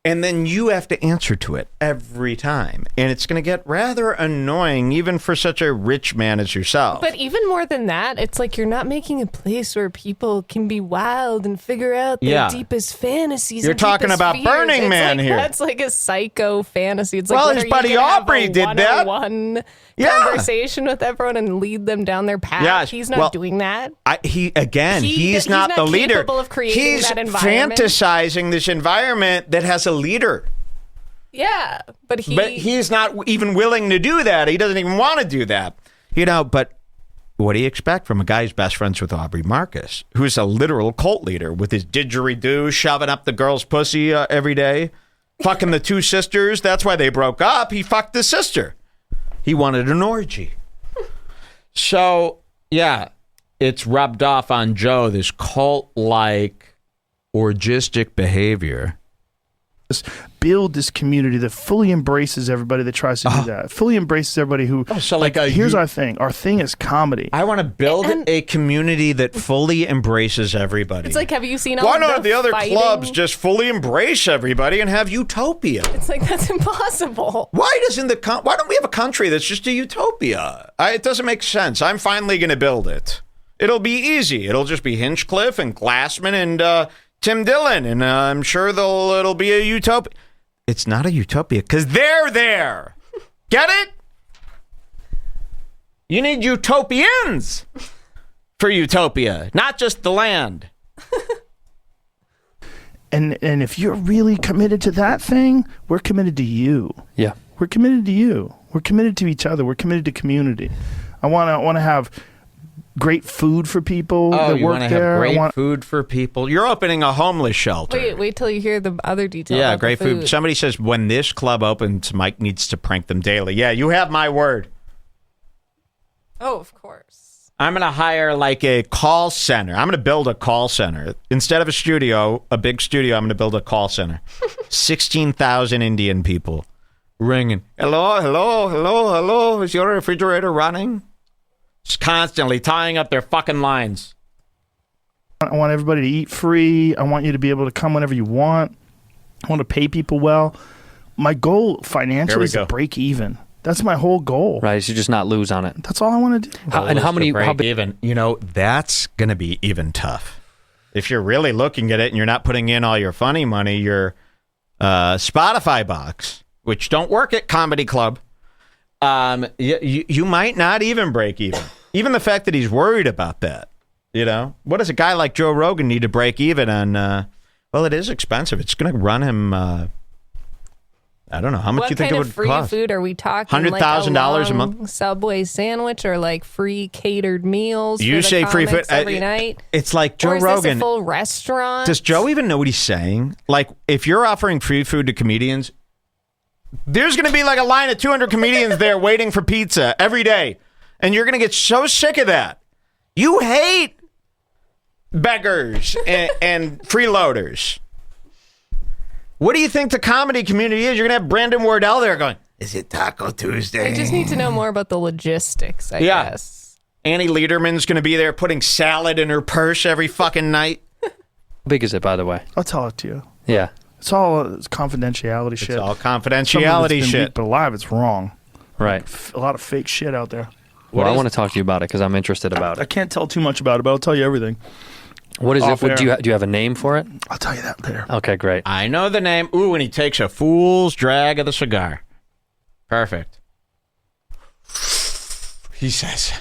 And then you have to answer to it every time. And it's going to get rather annoying, even for such a rich man as yourself. But even more than that, it's like you're not making a place where people can be wild and figure out their deepest fantasies. You're talking about fears. Burning Man here. That's like a psycho fantasy. It's well, like, his buddy Aubrey did that. One conversation with everyone and lead them down their path. Yeah. He's not doing that. He's not the leader. Capable of creating he's that environment. Fantasizing this environment that has a leader. Yeah, but he's not even willing to do that. He doesn't even want to do that. But what do you expect from a guy who's best friends with Aubrey Marcus, who's a literal cult leader with his didgeridoo, shoving up the girl's pussy every day, fucking the two sisters? That's why they broke up. He fucked the sister. He wanted an orgy. So, yeah, it's rubbed off on Joe, this cult-like orgistic behavior. Build this community that fully embraces everybody that tries to do that. Fully embraces everybody who. Here's our thing. Our thing is comedy. I want to build a community that fully embraces everybody. It's like, have you seen all Why don't the other fighting? clubs just fully embrace everybody and have utopia? It's like, that's impossible. Why don't we have a country that's just a utopia? It doesn't make sense. I'm finally going to build it. It'll be easy. It'll just be Hinchcliffe and Glassman and Tim Dillon, and I'm sure it'll be a utopia. It's not a utopia because they're there. Get it? You need utopians for utopia, not just the land. And if you're really committed to that thing, we're committed to you. Yeah. We're committed to you. We're committed to each other. We're committed to community. I want to have great food for people that you work want to there. have great food for people. You're opening a homeless shelter. Wait till you hear the other details. Yeah, about great the food. Somebody says when this club opens, Mike needs to prank them daily. Yeah, you have my word. Oh, of course. I'm going to hire like a call center. I'm going to build a call center. Instead of a studio, a big studio, I'm going to build a call center. 16,000 Indian people ringing. Hello, hello, hello, hello. Is your refrigerator running? Just constantly tying up their fucking lines. I want everybody to eat free. I want you to be able to come whenever you want. I want to pay people well. My goal financially is to break even. That's my whole goal. Right, so you just not lose on it. That's all I want to do. How many? Even? That's going to be even tough. If you're really looking at it and you're not putting in all your funny money, your Spotify box, which don't work at Comedy Club. You might not even break even. Even the fact that he's worried about that, what does a guy like Joe Rogan need to break even on? Well, it is expensive. It's going to run him. I don't know how much you think it would cost. What kind of free food are we talking? $100,000 a month. Subway sandwich or like free catered meals? You for the say free food every night. It's like Joe or is Rogan. This a full restaurant? Does Joe even know what he's saying? Like, if you're offering free food to comedians. There's going to be like a line of 200 comedians there waiting for pizza every day. And you're going to get so sick of that. You hate beggars and freeloaders. What do you think the comedy community is? You're going to have Brandon Wardell there going, is it Taco Tuesday? I just need to know more about the logistics, I guess. Annie Lederman's going to be there putting salad in her purse every fucking night. How big is it, by the way? I'll tell it to you. Yeah. It's all confidentiality shit. It's all confidentiality shit. But live, it's wrong. Right. A lot of fake shit out there. Well, I want to talk to you about it because I'm interested about I it. can't tell too much about it, but I'll tell you everything. What is it? Do you have a name for it? I'll tell you that later. Okay, great. I know the name. Ooh, and he takes a fool's drag of the cigar. Perfect. He says,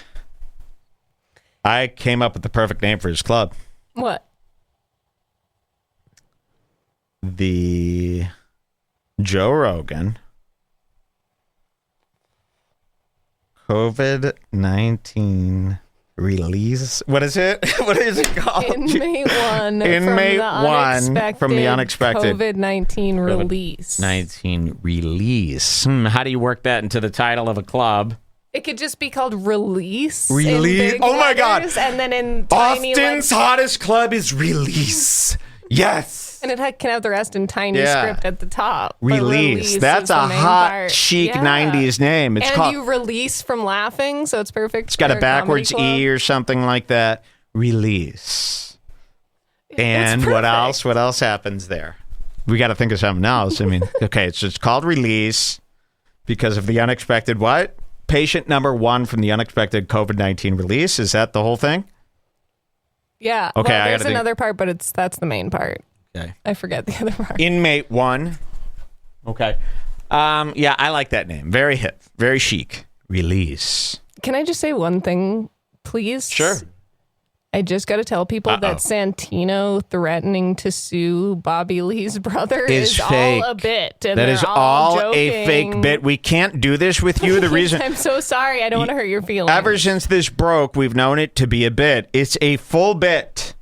I came up with the perfect name for his club. What? The Joe Rogan COVID-19 release. What is it? What is it called? Inmate 1. Inmate 1 from the unexpected COVID-19 release. COVID-19 release. How do you work that into the title of a club? It could just be called Release. Release. Oh my God. And then in tiny Austin's hottest club is Release. Yes. And it can have the rest in tiny script at the top. Release. That's a hot, chic 90s name. It's called. You release from laughing, so it's perfect. It's got a backwards E or something like that. Release. And what else? What else happens there? we got to think of something else. I mean, okay, it's called Release because of the unexpected what? Patient number 1 from the unexpected COVID-19 release. Is that the whole thing? Yeah. Okay, well, there's another part, but that's the main part. Okay. I forget the other part. Inmate 1. Okay. Yeah, I like that name. Very hip. Very chic. Release. Can I just say one thing, please? Sure. I just got to tell people that Santino threatening to sue Bobby Lee's brother is fake. all a bit. And that is all joking. a fake bit. We can't do this with you. The reason I'm so sorry. I don't want to hurt your feelings. Ever since this broke, we've known it to be a bit. It's a full bit.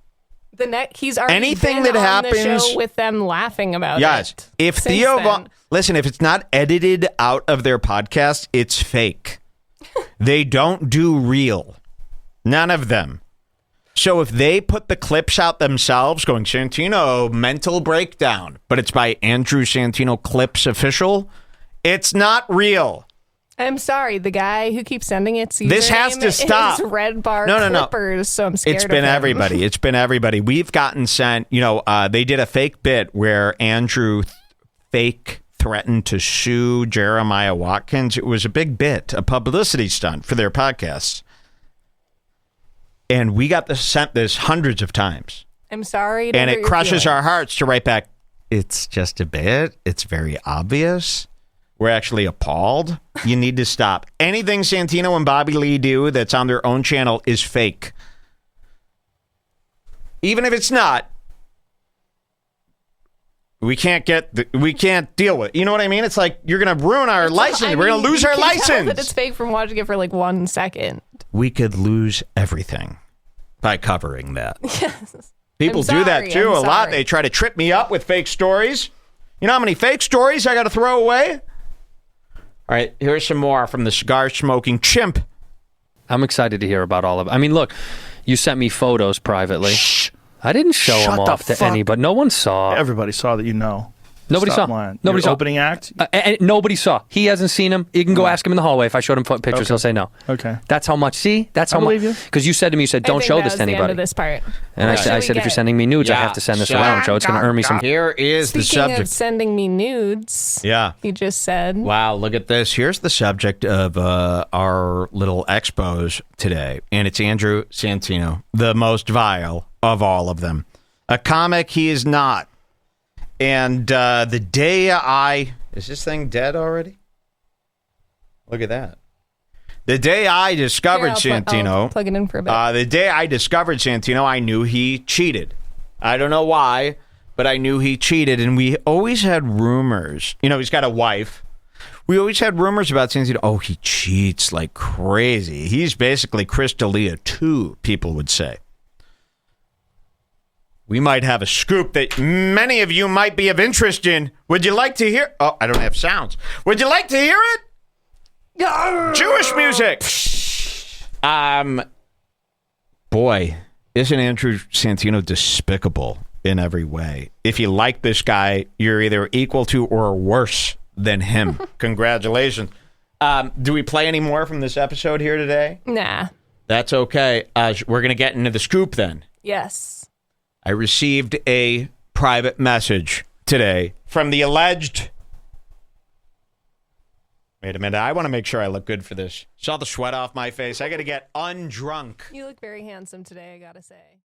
He's already anything been that on happens the show with them laughing about it. Yes. If Theo listen, if it's not edited out of their podcast, it's fake. They don't do real. None of them. So if they put the clips out themselves going, Santino, mental breakdown, but it's by Andrew Santino Clips Official, it's not real. I'm sorry. The guy who keeps sending it, this has to stop. Is Red Bar Clippers, so I'm scared It's been of him. everybody. It's been everybody. We've gotten sent, they did a fake bit where Andrew fake threatened to sue Jeremiah Watkins. It was a big bit, a publicity stunt for their podcasts. And we got sent this hundreds of times. I'm sorry. And it crushes our hearts to write back, it's just a bit. It's very obvious. We're actually appalled. You need to stop. Anything Santino and Bobby Lee do that's on their own channel is fake. Even if it's not, we can't deal with it. You know what I mean? It's like you're going to ruin our license. We're going to lose our license. Tell that it's fake from watching it for like 1 second. We could lose everything by covering that. Yes. People do that too a lot. They try to trip me up with fake stories. You know how many fake stories I got to throw away? All right, here's some more from the cigar smoking chimp. I'm excited to hear about all of it. I mean, look, you sent me photos privately. Shh. I didn't show them off to anybody. No one saw. Everybody saw that, Nobody Stop saw. lying. Nobody Your saw. Opening act? And nobody saw. He hasn't seen him. You can go ask him in the hallway. If I showed him pictures, he'll say no. Okay. That's how much. See? That's how much. believe you. Because you said to me, don't show this to anybody. End of this part. And I said, if you're sending me nudes, I have to send this around, Joe. It's going to earn me some. Here is the Speaking subject. of sending me nudes. Yeah. He just said. Wow, look at this. Here's the subject of our little expos today. And it's Andrew Santino, the most vile of all of them. A comic he is not. And the day is this thing dead already? Look at that. The day I discovered Santino. I'll plug it in for a bit. The day I discovered Santino, I knew he cheated. I don't know why, but I knew he cheated. And we always had rumors. He's got a wife. We always had rumors about Santino. Oh, he cheats like crazy. He's basically Chris D'Elia 2, people would say. We might have a scoop that many of you might be of interest in. Would you like to hear? Oh, I don't have sounds. Would you like to hear it? Jewish music. Boy, isn't Andrew Santino despicable in every way? If you like this guy, you're either equal to or worse than him. Congratulations. Do we play any more from this episode here today? Nah. That's okay. We're going to get into the scoop then. Yes. I received a private message today from the alleged... Wait a minute. I want to make sure I look good for this. Saw the sweat off my face. I got to get undrunk. You look very handsome today, I gotta say.